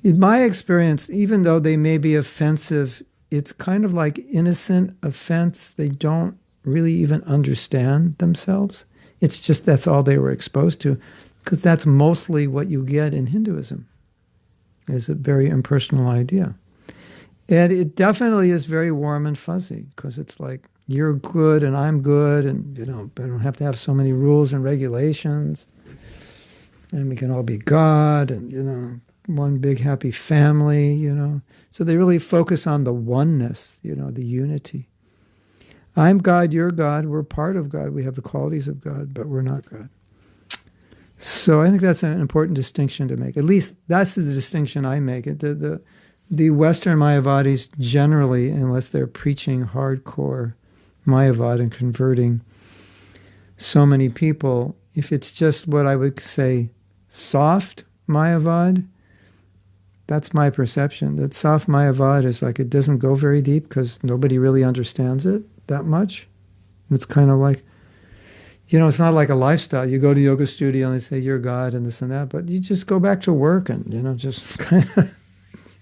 [SPEAKER 1] In my experience, even though they may be offensive, it's kind of like innocent offense. They don't really even understand themselves. It's just that's all they were exposed to, because that's mostly what you get in Hinduism, is a very impersonal idea. And it definitely is very warm and fuzzy, because it's like, you're good and I'm good, and I don't have to have so many rules and regulations, and we can all be God, and one big happy family, So they really focus on the oneness, the unity. I'm God, you're God, we're part of God, we have the qualities of God, but we're not God. So I think that's an important distinction to make. At least that's the distinction I make. The Western Mayavadis generally, unless they're preaching hardcore Mayavad and converting so many people, if it's just what I would say soft Mayavad, that's my perception. That soft Mayavad is like it doesn't go very deep because nobody really understands it that much. It's kind of like, it's not like a lifestyle. You go to yoga studio and they say you're God and this and that, but you just go back to work and, just kind of,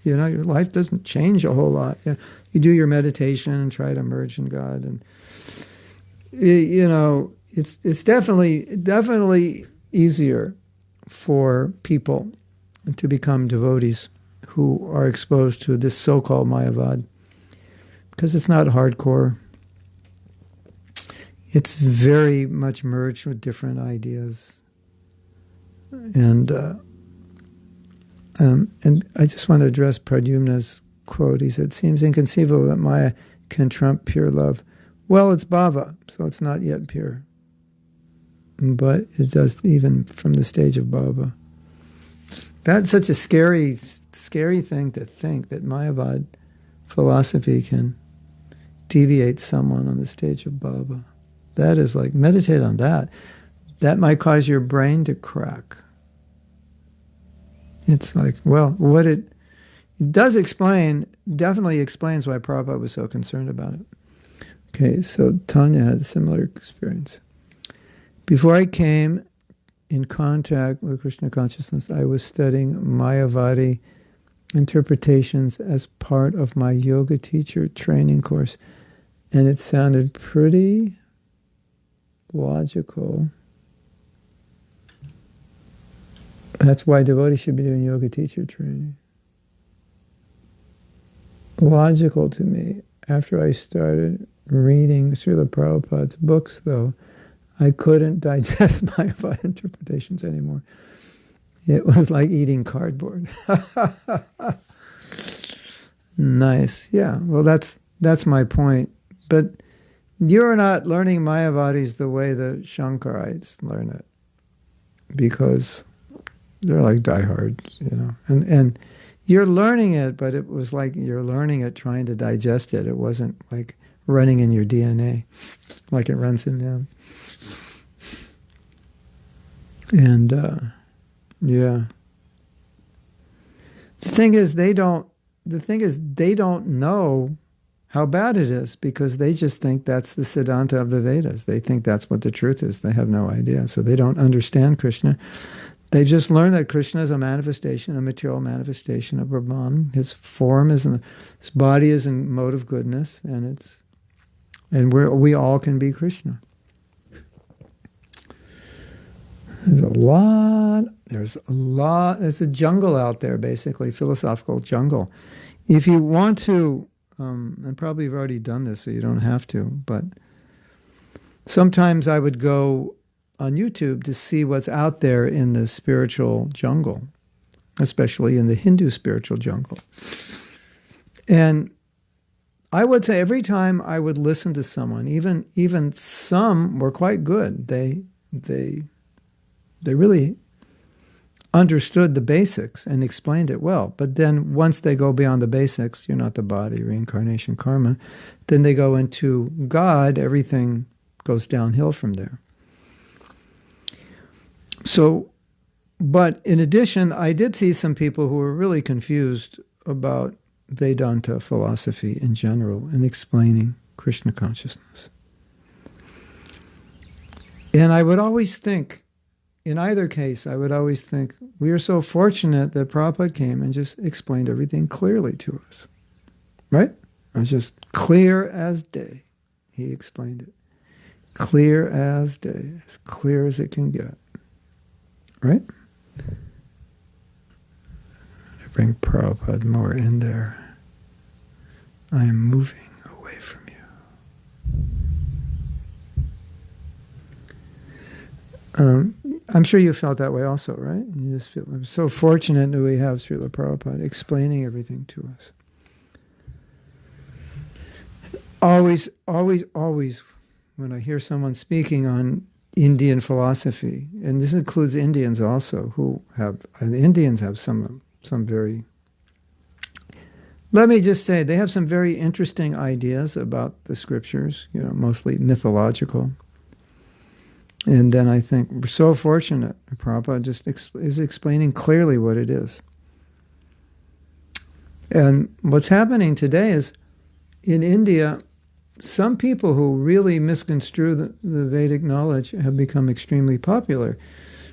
[SPEAKER 1] your life doesn't change a whole lot. You do your meditation and try to merge in God. And, it's definitely easier for people to become devotees who are exposed to this so-called Mayavad, because it's not hardcore. It's very much merged with different ideas. And I just want to address Pradyumna's quote. He said, "It seems inconceivable that Maya can trump pure love." Well, it's bhava, so it's not yet pure. But it does even from the stage of bhava. That's such a scary thing to think, that Mayavad philosophy can deviate someone on the stage of bhava. That is like, meditate on that. That might cause your brain to crack. It's like, well, what it does explain, definitely explains why Prabhupada was so concerned about it. Okay, so Tanya had a similar experience. Before I came in contact with Krishna consciousness, I was studying Mayavadi interpretations as part of my yoga teacher training course, and it sounded pretty logical. That's why devotees should be doing yoga teacher training. Logical to me. After I started reading Srila Prabhupada's books, though, I couldn't digest Mayavada interpretations anymore. It was like eating cardboard. Nice. Yeah, well, that's my point. But you're not learning Mayavadis the way the Shankarites learn it, because they're like diehards, And you're learning it, but it was like you're learning it trying to digest it. It wasn't like running in your DNA, like it runs in them. And yeah, the thing is they don't know how bad it is, because they just think that's the Siddhanta of the Vedas. They think that's what the truth is. They have no idea. So they don't understand Krishna. They've just learned that Krishna is a manifestation, a material manifestation of Brahman. His form is his body is in mode of goodness, and we all can be Krishna. There's a jungle out there, basically, philosophical jungle. If you want to, and probably you've already done this, so you don't have to, but sometimes I would go on YouTube to see what's out there in the spiritual jungle, especially in the Hindu spiritual jungle. And I would say every time I would listen to someone, even some were quite good. They really understood the basics and explained it well. But then once they go beyond the basics, you're not the body, reincarnation, karma, then they go into God, everything goes downhill from there. So, but in addition, I did see some people who were really confused about Vedanta philosophy in general and explaining Krishna consciousness. And I would always think, in either case, I would always think, we are so fortunate that Prabhupada came and just explained everything clearly to us. Right? It was just clear as day. He explained it. Clear as day. As clear as it can get. Right? I bring Prabhupada more in there. I am moving away from you. I'm sure you felt that way also, right? You just feel, I'm so fortunate that we have Srila Prabhupada explaining everything to us. Always, when I hear someone speaking on Indian philosophy, and this includes Indians also, the Indians have some very, let me just say, they have some very interesting ideas about the scriptures, mostly mythological. And then I think we're so fortunate. Prabhupada just is explaining clearly what it is. And what's happening today is, in India, some people who really misconstrue the Vedic knowledge have become extremely popular.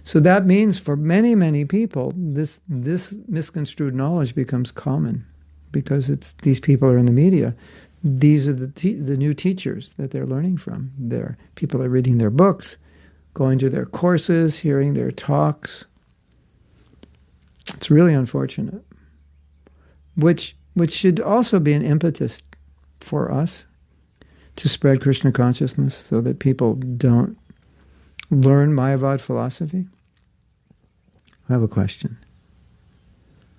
[SPEAKER 1] So that means for many, many people, this misconstrued knowledge becomes common because these people are in the media. These are the new teachers that they're learning from. People are reading their books, going to their courses, hearing their talks. It's really unfortunate. Which should also be an impetus for us to spread Krishna consciousness so that people don't learn Mayavad philosophy. I have a question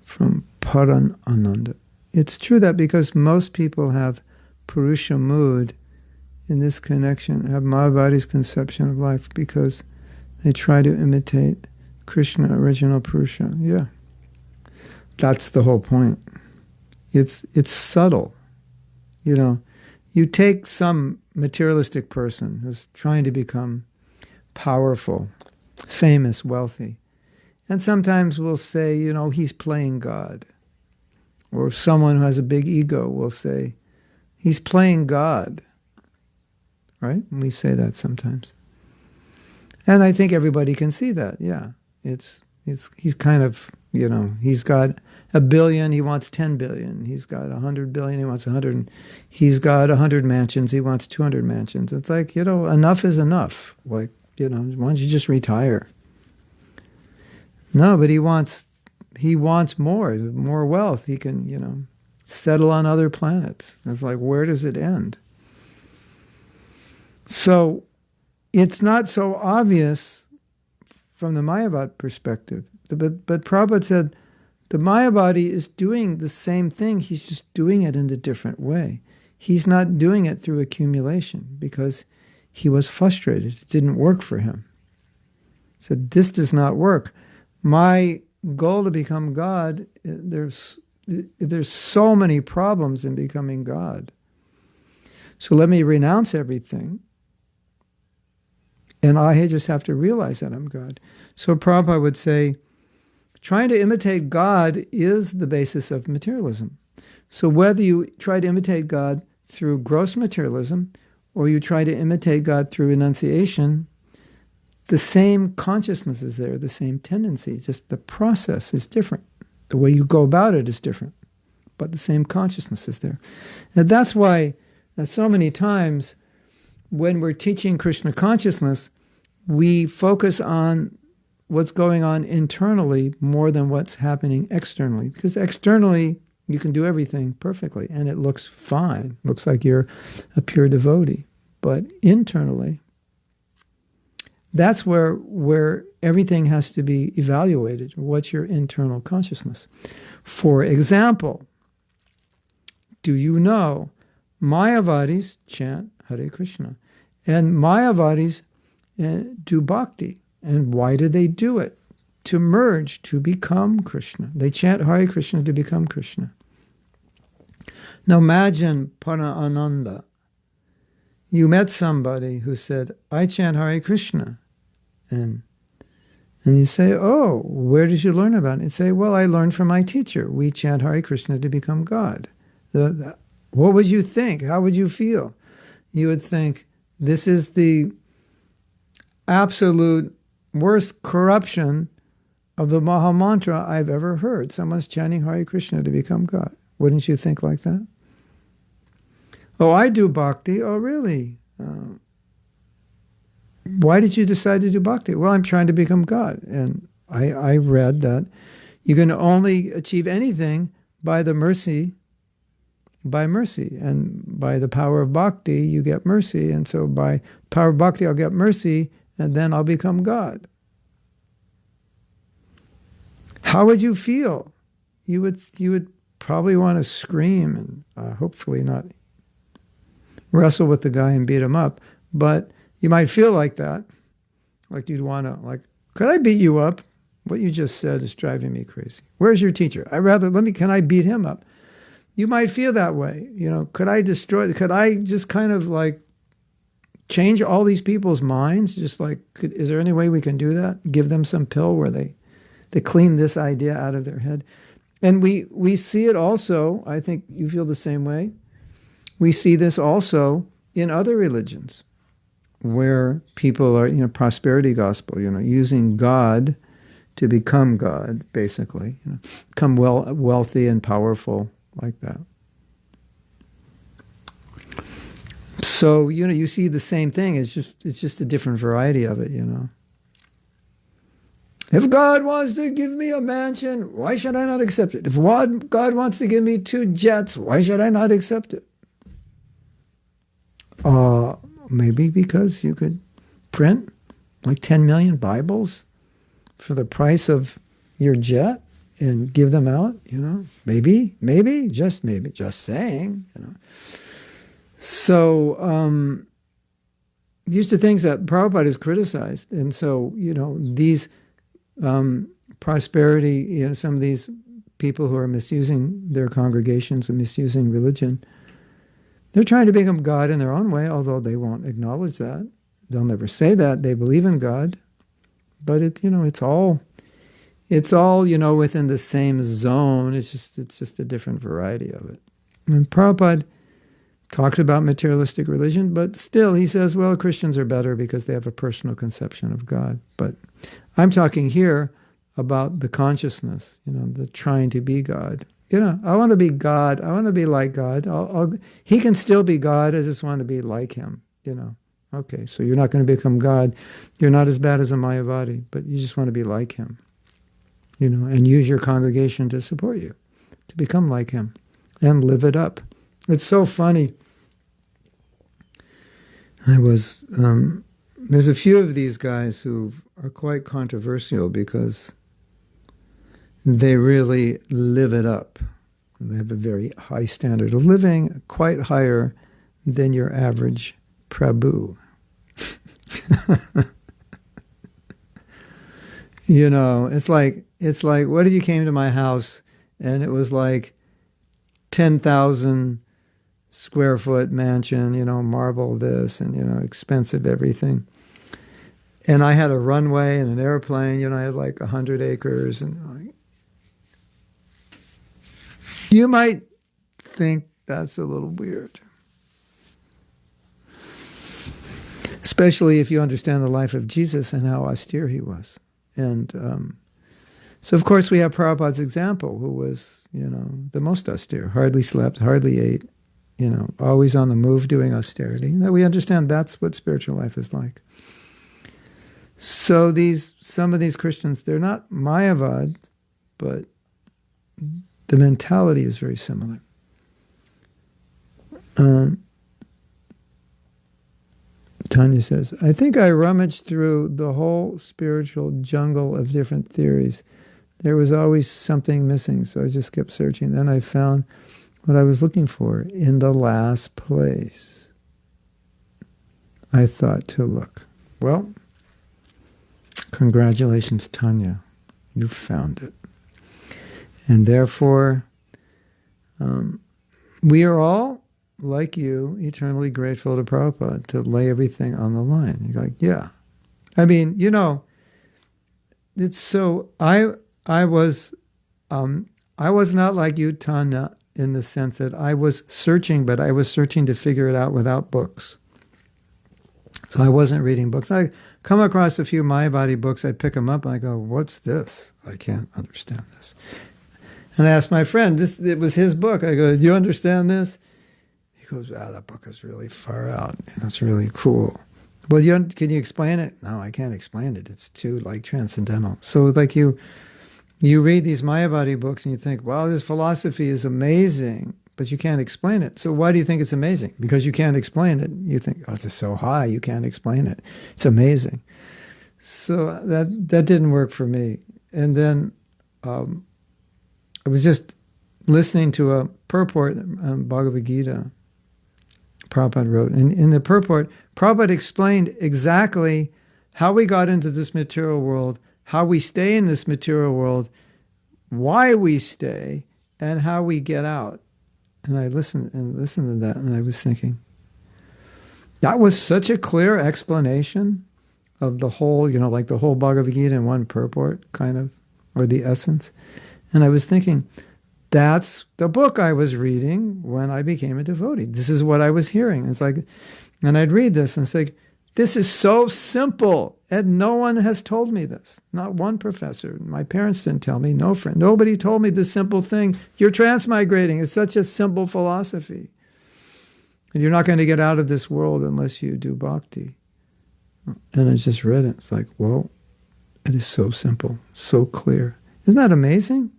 [SPEAKER 1] from Paran Ananda. It's true that because most people have Purusha mood in this connection, have Mayavadis conception of life because they try to imitate Krishna, original Purusha. Yeah. That's the whole point. It's subtle. You take some materialistic person who's trying to become powerful, famous, wealthy, and sometimes we'll say, he's playing God. Or someone who has a big ego will say, he's playing God. Right? We say that sometimes. And I think everybody can see that, yeah. He's kind of, he's got $1 billion, he wants 10 billion. He's got 100 billion, he wants 100. He's got 100 mansions, he wants 200 mansions. It's like, enough is enough. Like, why don't you just retire? No, but he wants more wealth. He can, settle on other planets. It's like, where does it end? So it's not so obvious from the Mayavad perspective. But Prabhupada said, the Mayavadi is doing the same thing, he's just doing it in a different way. He's not doing it through accumulation because he was frustrated. It didn't work for him. He said, this does not work. My goal to become God, there's so many problems in becoming God. So let me renounce everything. And I just have to realize that I'm God. So Prabhupada would say, trying to imitate God is the basis of materialism. So whether you try to imitate God through gross materialism or you try to imitate God through enunciation, the same consciousness is there, the same tendency, just the process is different. The way you go about it is different, but the same consciousness is there. And that's why so many times when we're teaching Krishna consciousness, we focus on what's going on internally more than what's happening externally. Because externally, you can do everything perfectly, and it looks fine. Looks like you're a pure devotee. But internally, that's where everything has to be evaluated. What's your internal consciousness? For example, do you know Mayavadis chant Hare Krishna? And Mayavadis do bhakti. And why do they do it? To merge, to become Krishna. They chant Hare Krishna to become Krishna. Now imagine Parananda. You met somebody who said, I chant Hare Krishna. And you say, oh, where did you learn about it? And say, well, I learned from my teacher. We chant Hare Krishna to become God. What would you think? How would you feel? You would think, this is the absolute worst corruption of the Maha Mantra I've ever heard. Someone's chanting Hare Krishna to become God. Wouldn't you think like that? Oh, I do bhakti. Oh, really? Why did you decide to do bhakti? Well, I'm trying to become God. And I read that you can only achieve anything by mercy. And by the power of bhakti, you get mercy. And so by power of bhakti, I'll get mercy, and then I'll become God. How would you feel? You would probably want to scream and hopefully not wrestle with the guy and beat him up. But you might feel like that. Like you'd want to, like, could I beat you up? What you just said is driving me crazy. Where's your teacher? Can I beat him up? You might feel that way. Could I just kind of like change all these people's minds? Just like, is there any way we can do that? Give them some pill where they clean this idea out of their head. And we see it also, I think you feel the same way. We see this also in other religions where people are, prosperity gospel, using God to become God, basically, become wealthy and powerful like that. So, you see the same thing. It's just a different variety of it, If God wants to give me a mansion, why should I not accept it? If God wants to give me 2 jets, why should I not accept it? Maybe because you could print like 10 million Bibles for the price of your jet and give them out, maybe, just saying, So, these are things that Prabhupada has criticized. And so, these prosperity, some of these people who are misusing their congregations and misusing religion, they're trying to become God in their own way, although they won't acknowledge that. They'll never say that. They believe in God. But it's all within the same zone. It's just a different variety of it. And Prabhupada talks about materialistic religion, but still he says, well, Christians are better because they have a personal conception of God. But I'm talking here about the consciousness, the trying to be God. I want to be God. I want to be like God. He can still be God. I just want to be like him, Okay, so you're not going to become God. You're not as bad as a Mayavadi, but you just want to be like him, and use your congregation to support you, to become like him and live it up. It's so funny. There's a few of these guys who are quite controversial because they really live it up. They have a very high standard of living, quite higher than your average Prabhu. It's like, what if you came to my house and it was like 10,000 square foot mansion, marble this and, expensive everything. And I had a runway and an airplane, I had like 100 acres and you might think that's a little weird. Especially if you understand the life of Jesus and how austere he was. And so, of course, we have Prabhupada's example, who was, the most austere, hardly slept, hardly ate, always on the move doing austerity. That we understand that's what spiritual life is like. So some of these Christians, they're not Mayavad, but the mentality is very similar. Tanya says, I think I rummaged through the whole spiritual jungle of different theories. There was always something missing, so I just kept searching. Then I found what I was looking for in the last place I thought to look. Well, congratulations, Tanya. You found it. And therefore, we are all, like you, eternally grateful to Prabhupada to lay everything on the line. You're like, yeah. I mean, it's so, I was not like you, Tanya, in the sense that I was searching, but I was searching to figure it out without books. So I wasn't reading books. I come across a few Mayavadi books, I pick them up, and I go, what's this? I can't understand this. And I asked my friend, it was his book. I go, do you understand this? He goes, that book is really far out. It's really cool. Well, can you explain it? No, I can't explain it. It's too transcendental. So you read these Mayavadi books and you think, wow, this philosophy is amazing, but you can't explain it. So why do you think it's amazing? Because you can't explain it. You think, oh, it's so high, you can't explain it. It's amazing. So that didn't work for me. And then I was just listening to a purport on Bhagavad Gita Prabhupada wrote. And in the purport, Prabhupada explained exactly how we got into this material world, how we stay in this material world, why we stay, and how we get out. And I listened to that, and I was thinking, that was such a clear explanation of the whole, the whole Bhagavad Gita in one purport, kind of, or the essence. And I was thinking, that's the book I was reading when I became a devotee. This is what I was hearing. It's like, and I'd read this and it's like, this is so simple, and no one has told me this. Not one professor. My parents didn't tell me, no friend. Nobody told me this simple thing. You're transmigrating. It's such a simple philosophy. And you're not going to get out of this world unless you do bhakti. And I just read it. It's like, whoa, it is so simple, so clear. Isn't that amazing?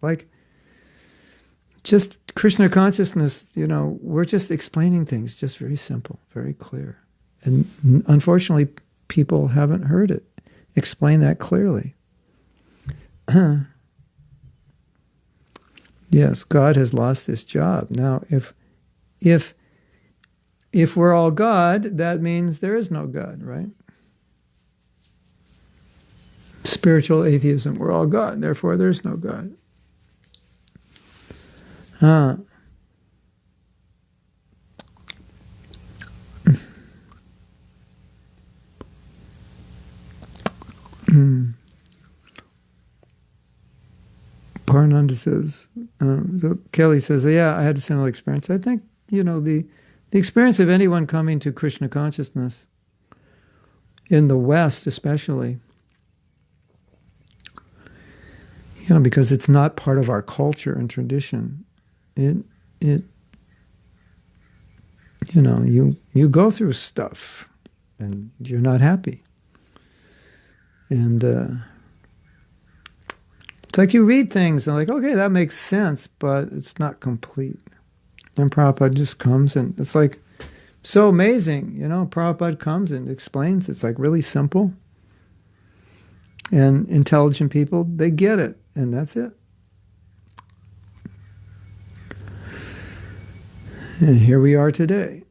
[SPEAKER 1] Just Krishna consciousness, we're just explaining things just very simple, very clear. And unfortunately, people haven't heard it explain that clearly. Yes, God has lost his job. Now, if we're all God, that means there is no God, right? Spiritual atheism, we're all God, therefore there's no God. Parnanda says, so Kelly says, yeah, I had a similar experience. I think, the experience of anyone coming to Krishna consciousness, in the West especially, because it's not part of our culture and tradition, you go through stuff and you're not happy. And it's like you read things and okay, that makes sense, but it's not complete. And Prabhupada just comes and it's like so amazing, Prabhupada comes and explains. It's really simple. And intelligent people, they get it, and that's it. And here we are today.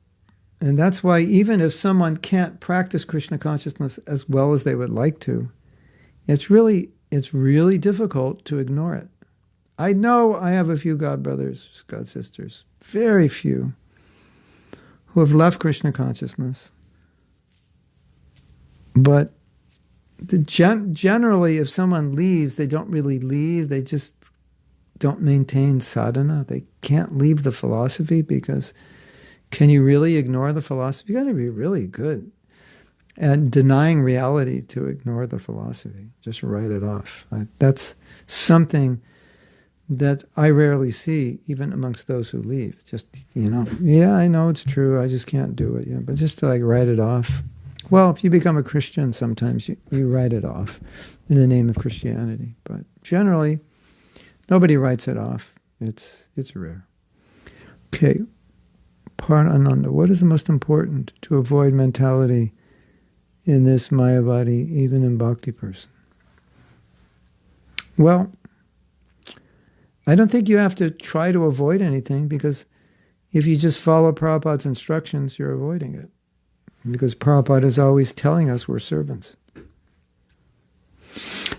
[SPEAKER 1] And that's why even if someone can't practice Krishna consciousness as well as they would like to, it's really difficult to ignore it. I know I have a few God brothers, God sisters, very few, who have left Krishna consciousness. But generally, if someone leaves, they don't really leave. They just don't maintain sadhana. They can't leave the philosophy because can you really ignore the philosophy? You got to be really good at denying reality to ignore the philosophy. Just write it off. That's something that I rarely see, even amongst those who leave. Just, yeah, I know it's true. I just can't do it. But just to write it off. Well, if you become a Christian, sometimes you write it off in the name of Christianity. But generally, nobody writes it off. It's rare. Okay, Parananda, what is the most important to avoid mentality in this Mayavadi, even in Bhakti person? Well, I don't think you have to try to avoid anything, because if you just follow Prabhupada's instructions, you're avoiding it. Because Prabhupada is always telling us we're servants.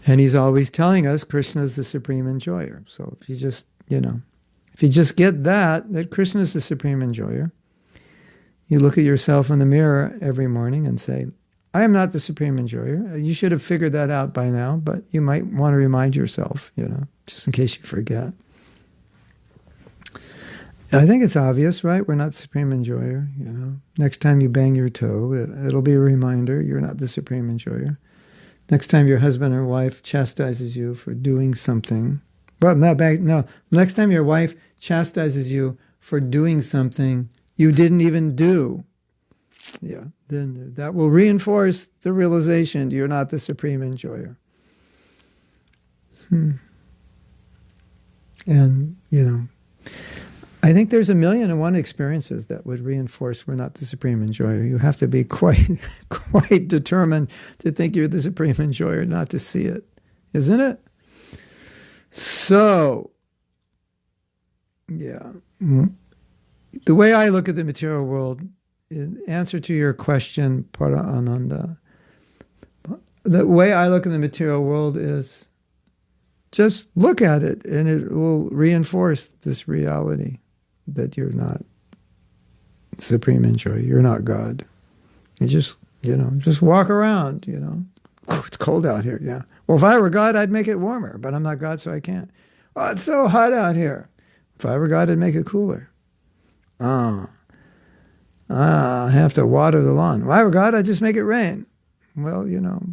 [SPEAKER 1] And he's always telling us Krishna is the supreme enjoyer. So if you just, if you just get that Krishna is the supreme enjoyer, you look at yourself in the mirror every morning and say, I am not the supreme enjoyer. You should have figured that out by now, but you might want to remind yourself, just in case you forget. I think it's obvious, right? We're not the supreme enjoyer, Next time you bang your toe, it'll be a reminder you're not the supreme enjoyer. Next time your husband or wife chastises you for doing something, next time your wife chastises you for doing something you didn't even do, then that will reinforce the realization you're not the supreme enjoyer. And, I think there's 1,000,001 experiences that would reinforce we're not the supreme enjoyer. You have to be quite determined to think you're the supreme enjoyer, not to see it, isn't it? So, the way I look at the material world, in answer to your question, Para Ananda, the way I look at the material world is just look at it, and it will reinforce this reality that you're not supreme enjoyer. You're not God. You just walk around, Oh, it's cold out here, yeah. Well, if I were God, I'd make it warmer, but I'm not God, so I can't. Oh, it's so hot out here. If I were God, I'd make it cooler. I have to water the lawn. If I were God, I'd just make it rain. Well,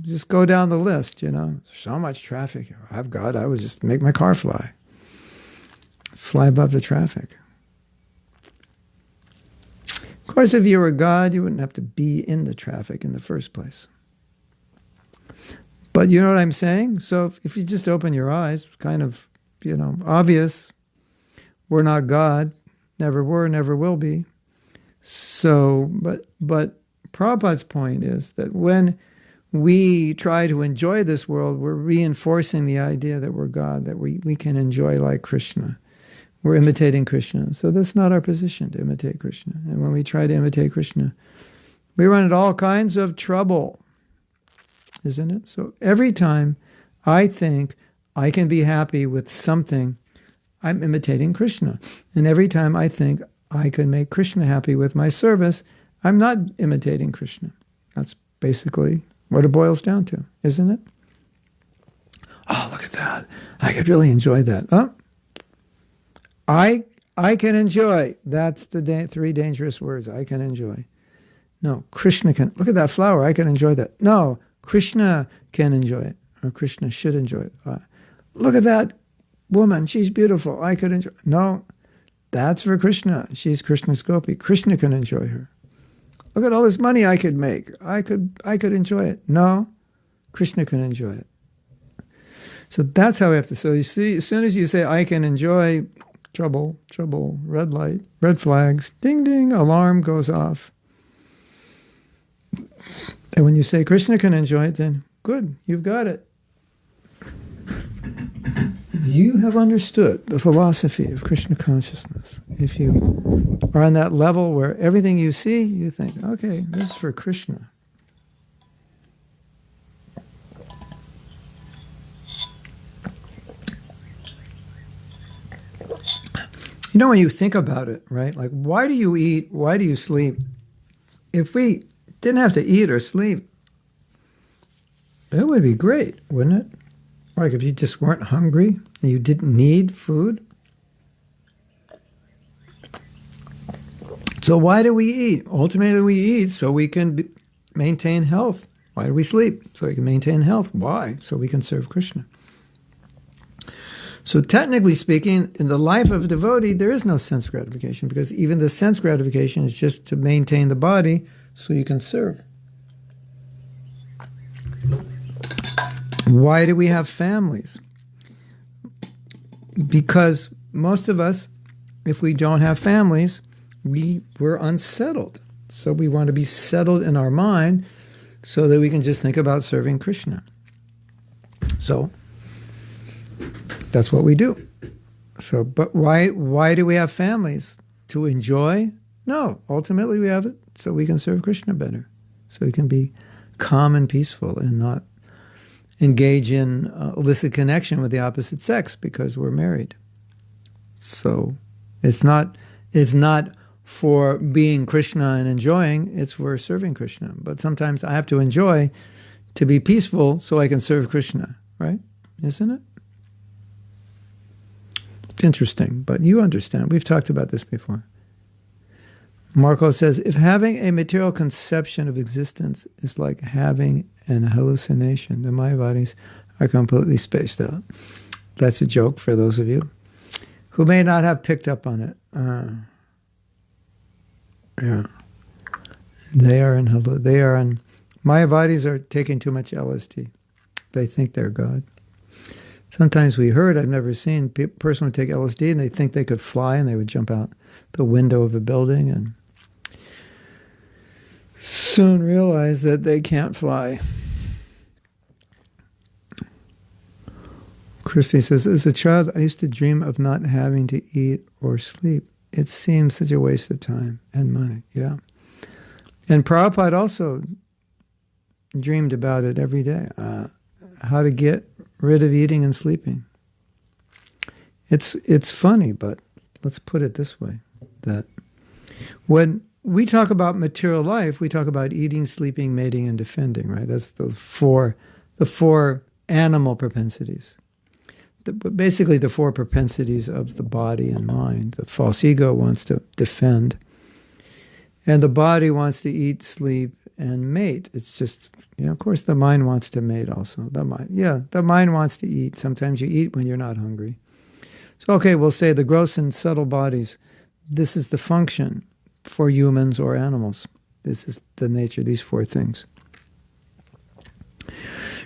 [SPEAKER 1] just go down the list, There's so much traffic here. I've God, I would just make my car fly above the traffic. Of course, if you were God, you wouldn't have to be in the traffic in the first place. But you know what I'm saying? So if you just open your eyes, kind of, obvious, we're not God, never were, never will be. So, but Prabhupada's point is that when we try to enjoy this world, we're reinforcing the idea that we're God, that we can enjoy like Krishna. We're imitating Krishna. So that's not our position, to imitate Krishna. And when we try to imitate Krishna, we run into all kinds of trouble, isn't it? So every time I think I can be happy with something, I'm imitating Krishna. And every time I think I can make Krishna happy with my service, I'm not imitating Krishna. That's basically what it boils down to, isn't it? Oh, look at that. I could really enjoy that. Oh, I can enjoy. That's the three dangerous words. I can enjoy. No, Krishna can. Look at that flower. I can enjoy that. No, Krishna can enjoy it, or Krishna should enjoy it. Look at that woman. She's beautiful. I could enjoy. No, that's for Krishna. She's Krishna's gopi. Krishna can enjoy her. Look at all this money I could make. I could enjoy it. No, Krishna can enjoy it. So that's how we have to. So you see, as soon as you say I can enjoy, trouble, red light, red flags, ding ding, alarm goes off. And when you say Krishna can enjoy it, then good, you've got it. You have understood the philosophy of Krishna consciousness. If you are on that level where everything you see, you think, okay, this is for Krishna. When you think about it, right? Like, why do you eat? Why do you sleep? If we didn't have to eat or sleep, it would be great, wouldn't it? Like if you just weren't hungry and you didn't need food. So why do we eat? Ultimately, we eat so we can maintain health. Why do we sleep? So we can maintain health. Why? So we can serve Krishna. So technically speaking, in the life of a devotee, there is no sense gratification, because even the sense gratification is just to maintain the body so you can serve. Why do we have families? Because most of us, if we don't have families, we're unsettled. So we want to be settled in our mind so that we can just think about serving Krishna. So that's what we do. So, but why do we have families? To enjoy? No, ultimately we have it so we can serve Krishna better. So we can be calm and peaceful and not engage in illicit connection with the opposite sex because we're married. So it's not for being Krishna and enjoying, it's for serving Krishna. But sometimes I have to enjoy to be peaceful so I can serve Krishna, right? Isn't it? It's interesting, but you understand. We've talked about this before. Marco says, if having a material conception of existence is like having an hallucination, the Mayavadis are completely spaced out. That's a joke for those of you who may not have picked up on it. Yeah. They are in Mayavadis are taking too much LSD. They think they're God. Sometimes we heard, I've never seen, a person would take LSD and they think they could fly and they would jump out the window of a building and soon realize that they can't fly. Christy says, as a child, I used to dream of not having to eat or sleep. It seemed such a waste of time and money. Yeah. And Prabhupada also dreamed about it every day, how to get rid of eating and sleeping. It's funny, but let's put it this way, that when we talk about material life, we talk about eating, sleeping, mating, and defending, right? That's the four animal propensities. Basically the four propensities of the body and mind. The false ego wants to defend, and the body wants to eat, sleep, and mate. It's just, of course the mind wants to mate also. The mind wants to eat. Sometimes you eat when you're not hungry. So, okay, we'll say the gross and subtle bodies, this is the function for humans or animals. This is the nature, these four things.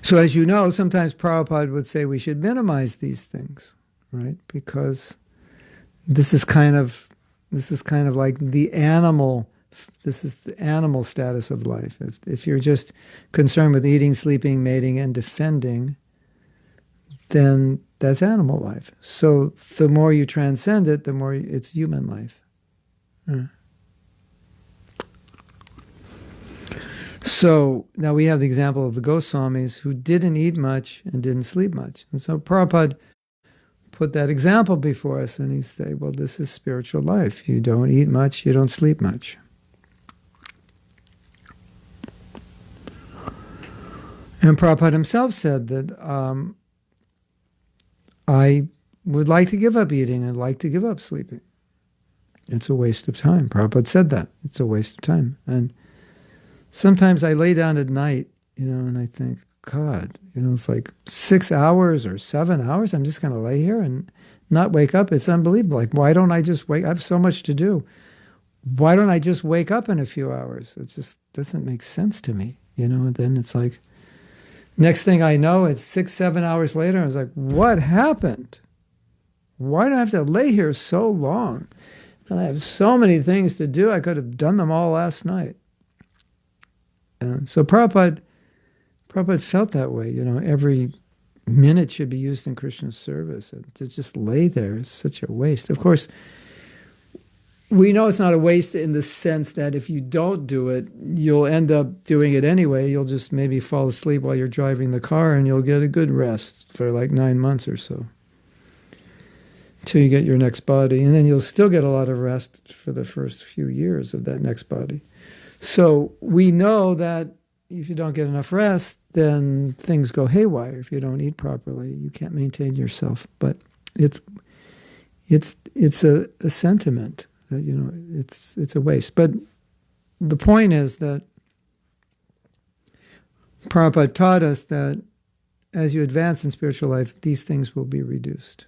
[SPEAKER 1] So as you know, sometimes Prabhupada would say we should minimize these things, right? Because this is kind of like the animal, this is the animal status of life. If you're just concerned with eating, sleeping, mating, and defending, then that's animal life. So the more you transcend it, the more it's human life. So now we have the example of the Goswamis who didn't eat much and didn't sleep much. And so Prabhupada put that example before us and he said, well, this is spiritual life. You don't eat much, you don't sleep much. And Prabhupada himself said that I would like to give up eating and like to give up sleeping. It's a waste of time. Prabhupada said that. It's a waste of time. And sometimes I lay down at night, and I think, God, it's like 6 hours or 7 hours. I'm just going to lay here and not wake up. It's unbelievable. Like, why don't I just wake? I have so much to do. Why don't I just wake up in a few hours? It just doesn't make sense to me, And then it's like, next thing I know, it's 6, 7 hours later. I was like, what happened? Why do I have to lay here so long? And I have so many things to do. I could have done them all last night. So Prabhupada felt that way. Every minute should be used in Krishna's service. And to just lay there is such a waste. Of course, we know it's not a waste in the sense that if you don't do it, you'll end up doing it anyway. You'll just maybe fall asleep while you're driving the car and you'll get a good rest for like 9 months or so until you get your next body. And then you'll still get a lot of rest for the first few years of that next body. So we know that if you don't get enough rest, then things go haywire. If you don't eat properly, you can't maintain yourself. But it's a sentiment that it's a waste. But the point is that Prabhupada taught us that as you advance in spiritual life, these things will be reduced.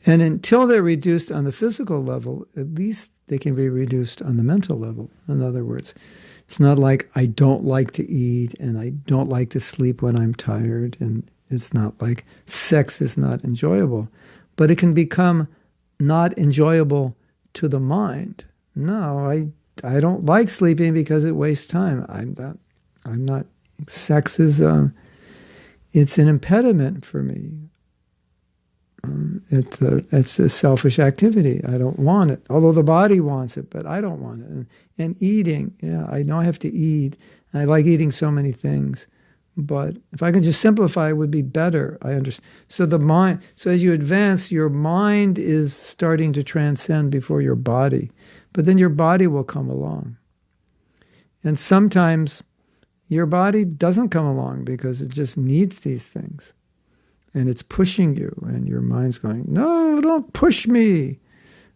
[SPEAKER 1] And until they're reduced on the physical level, at least they can be reduced on the mental level. In other words, It's not like I don't like to eat and I don't like to sleep when I'm tired, and it's not like sex is not enjoyable, but it can become not enjoyable to the mind. No, I don't like sleeping because it wastes time. I'm not sex is it's an impediment for me. It's a selfish activity. I don't want it, although the body wants it, but I don't want it. And eating, yeah, I know I have to eat. I like eating so many things, but if I can just simplify, it would be better. I understand. So the mind. So as you advance, your mind is starting to transcend before your body, but then your body will come along. And sometimes your body doesn't come along because it just needs these things. And it's pushing you, and your mind's going, no, don't push me.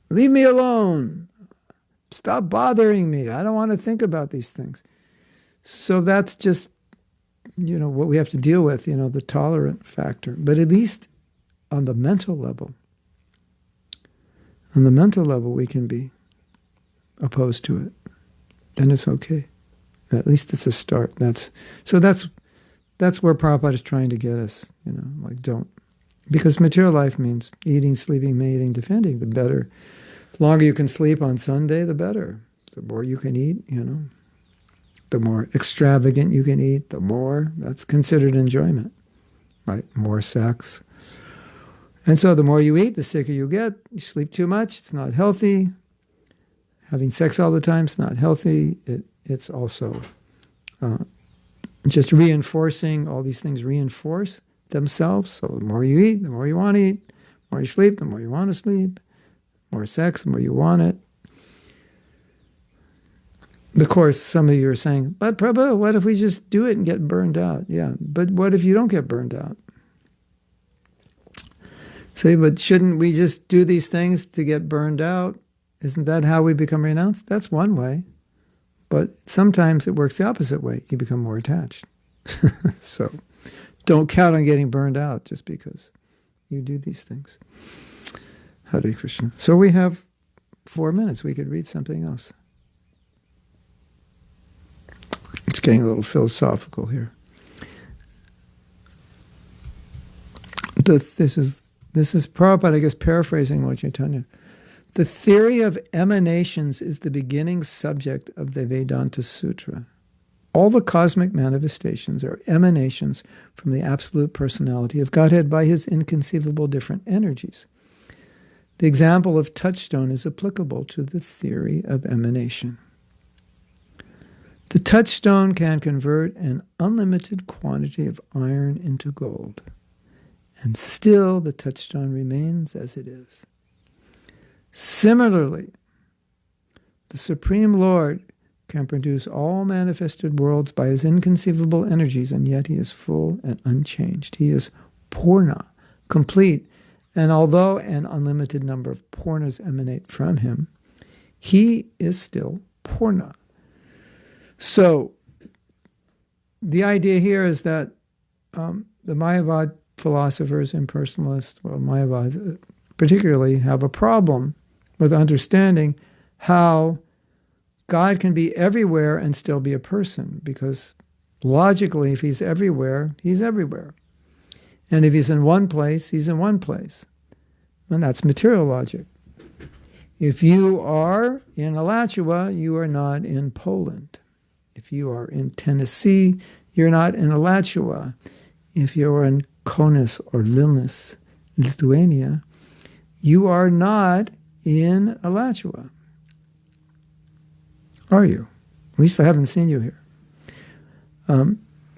[SPEAKER 1] Leave me alone. Stop bothering me. I don't want to think about these things. So that's just, what we have to deal with, the tolerant factor. But at least on the mental level, we can be opposed to it. Then it's okay. At least it's a start. That's where Prabhupada is trying to get us, don't. Because material life means eating, sleeping, mating, defending. The better. The longer you can sleep on Sunday, the better. The more you can eat, the more extravagant you can eat, the more. That's considered enjoyment, right? More sex. And so the more you eat, the sicker you get. You sleep too much, it's not healthy. Having sex all the time, it's not healthy. It's also just reinforcing. All these things reinforce themselves. So the more you eat, the more you want to eat. The more you sleep, the more you want to sleep. More sex, the more you want it. Of course, some of you are saying, but Prabhu, what if we just do it and get burned out? Yeah, but what if you don't get burned out? Say, but shouldn't we just do these things to get burned out? Isn't that how we become renounced? That's one way. But sometimes it works the opposite way. You become more attached. So don't count on getting burned out just because you do these things. Hare Krishna. So we have 4 minutes. We could read something else. It's getting a little philosophical here. This is Prabhupada, I guess, paraphrasing Lord Chaitanya. The theory of emanations is the beginning subject of the Vedanta Sutra. All the cosmic manifestations are emanations from the absolute personality of Godhead by his inconceivable different energies. The example of touchstone is applicable to the theory of emanation. The touchstone can convert an unlimited quantity of iron into gold, and still the touchstone remains as it is. Similarly, the Supreme Lord can produce all manifested worlds by his inconceivable energies, and yet he is full and unchanged. He is Purna, complete, and although an unlimited number of Purnas emanate from him, he is still Purna. So, the idea here is that the Mayavad philosophers, impersonalists, Mayavadis particularly, have a problem with understanding how God can be everywhere and still be a person, because logically, if he's everywhere, he's everywhere. And if he's in one place, he's in one place. And that's material logic. If you are in Alachua, you are not in Poland. If you are in Tennessee, you're not in Alachua. If you're in Kaunas or Vilnius, Lithuania, you are not in Alachua. Are you? At least I haven't seen you here.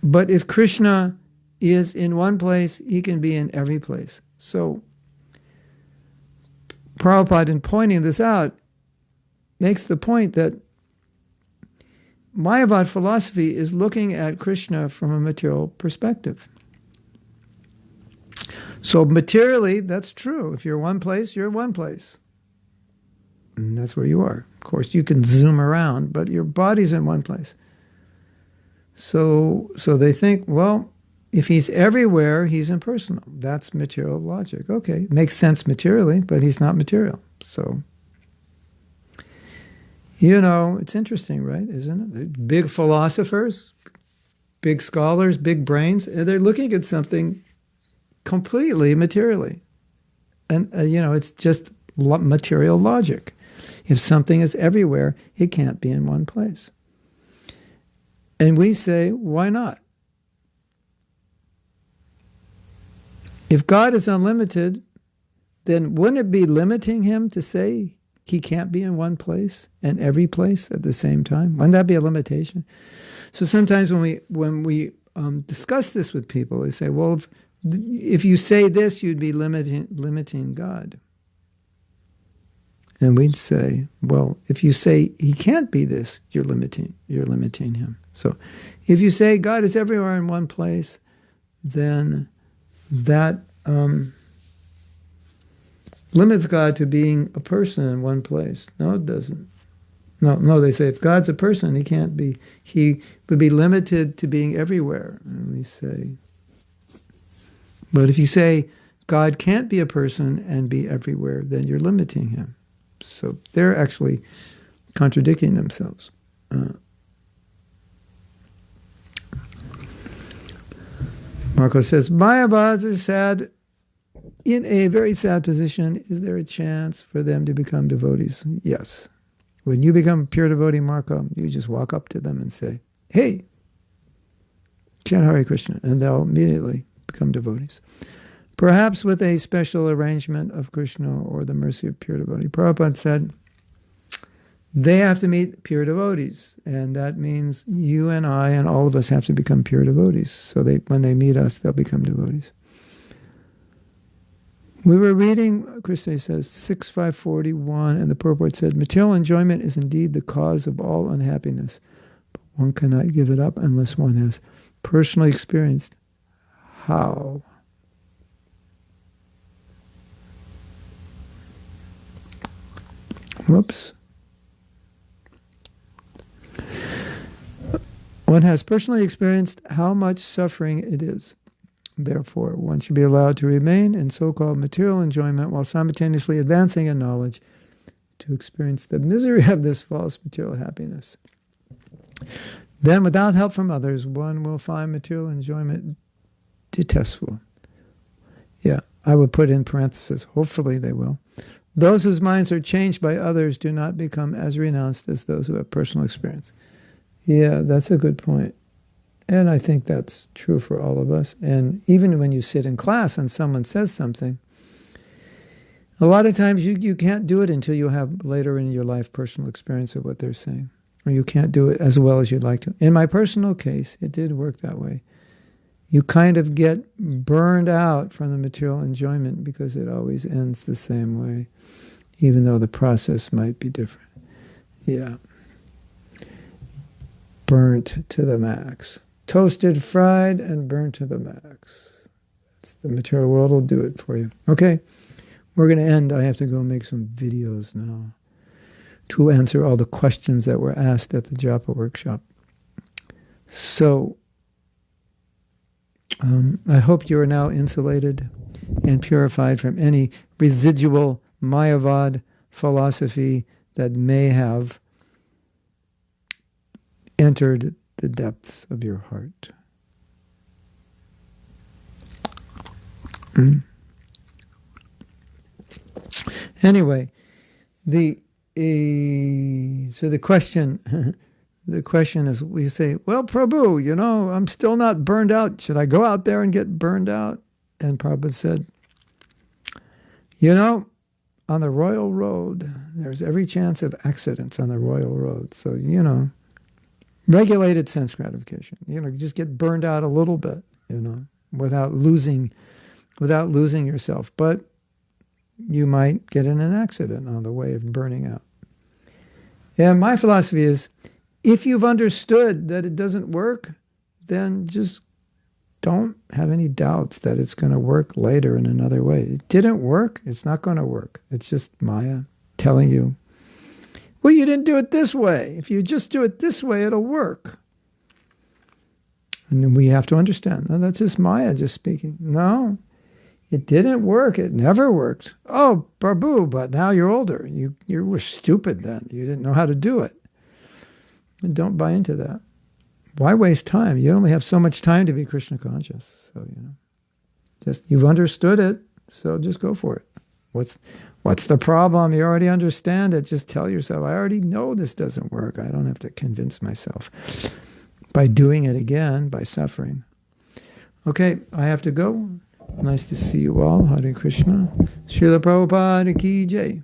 [SPEAKER 1] But if Krishna is in one place, he can be in every place. So Prabhupada, in pointing this out, makes the point that Mayavad philosophy is looking at Krishna from a material perspective. So materially, that's true. If you're one place, you're in one place. And that's where you are. Of course, you can zoom around, but your body's in one place. So they think, well, if he's everywhere, he's impersonal. That's material logic. Okay, makes sense materially, but he's not material. So It's interesting, right? Isn't it? Big philosophers, big scholars, big brains, they're looking at something completely materially. And, it's just material logic. If something is everywhere, it can't be in one place. And we say, why not? If God is unlimited, then wouldn't it be limiting him to say he can't be in one place and every place at the same time? Wouldn't that be a limitation? So sometimes when we discuss this with people, they say, well, if you say this, you'd be limiting God. And we'd say, well, if you say he can't be this, you're limiting him. So if you say God is everywhere in one place, then that limits God to being a person in one place. No, it doesn't. No, they say if God's a person, he would be limited to being everywhere. And we say, but if you say God can't be a person and be everywhere, then you're limiting him. So they're actually contradicting themselves. Marco says, Mayavads are sad, in a very sad position. Is there a chance for them to become devotees? Yes. When you become a pure devotee, Marco, you just walk up to them and say, hey, chant Hare Krishna, and they'll immediately become devotees. Perhaps with a special arrangement of Krishna or the mercy of pure devotee. Prabhupada said, they have to meet pure devotees, and that means you and I and all of us have to become pure devotees. So when they meet us, they'll become devotees. We were reading, Krishna says, 6.541, and the purport said, material enjoyment is indeed the cause of all unhappiness, but one cannot give it up unless one has personally experienced how. Whoops. One has personally experienced how much suffering it is. Therefore, one should be allowed to remain in so-called material enjoyment while simultaneously advancing in knowledge to experience the misery of this false material happiness. Then, without help from others, one will find material enjoyment detestable. Yeah, I would put in parentheses, hopefully they will. Those whose minds are changed by others do not become as renounced as those who have personal experience. Yeah, that's a good point. And I think that's true for all of us. And even when you sit in class and someone says something, a lot of times you can't do it until you have later in your life personal experience of what they're saying. Or you can't do it as well as you'd like to. In my personal case, it did work that way. You kind of get burned out from the material enjoyment because it always ends the same way, even though the process might be different. Yeah. Burnt to the max. Toasted, fried, and burnt to the max. The material world will do it for you. Okay, we're going to end. I have to go make some videos now to answer all the questions that were asked at the Japa workshop. So, I hope you are now insulated and purified from any residual Mayavad philosophy that may have entered the depths of your heart. Anyway, so the question is, we say, well, Prabhu, I'm still not burned out. Should I go out there and get burned out? And Prabhupada said, on the royal road, there's every chance of accidents on the royal road. So, regulated sense gratification. Just get burned out a little bit, without losing yourself. But you might get in an accident on the way of burning out. And my philosophy is, if you've understood that it doesn't work, then just don't have any doubts that it's going to work later in another way. It didn't work, it's not going to work. It's just Maya telling you, well, you didn't do it this way. If you just do it this way, it'll work. And then we have to understand, no, that's just Maya just speaking. No. It didn't work. It never worked. Oh, Prabhu, but now you're older. You were stupid then. You didn't know how to do it. And don't buy into that. Why waste time? You only have so much time to be Krishna conscious. So, just you've understood it, so just go for it. What's the problem? You already understand it. Just tell yourself, I already know this doesn't work. I don't have to convince myself by doing it again, by suffering. Okay, I have to go. Nice to see you all. Hare Krishna. Srila Prabhupada ki jai.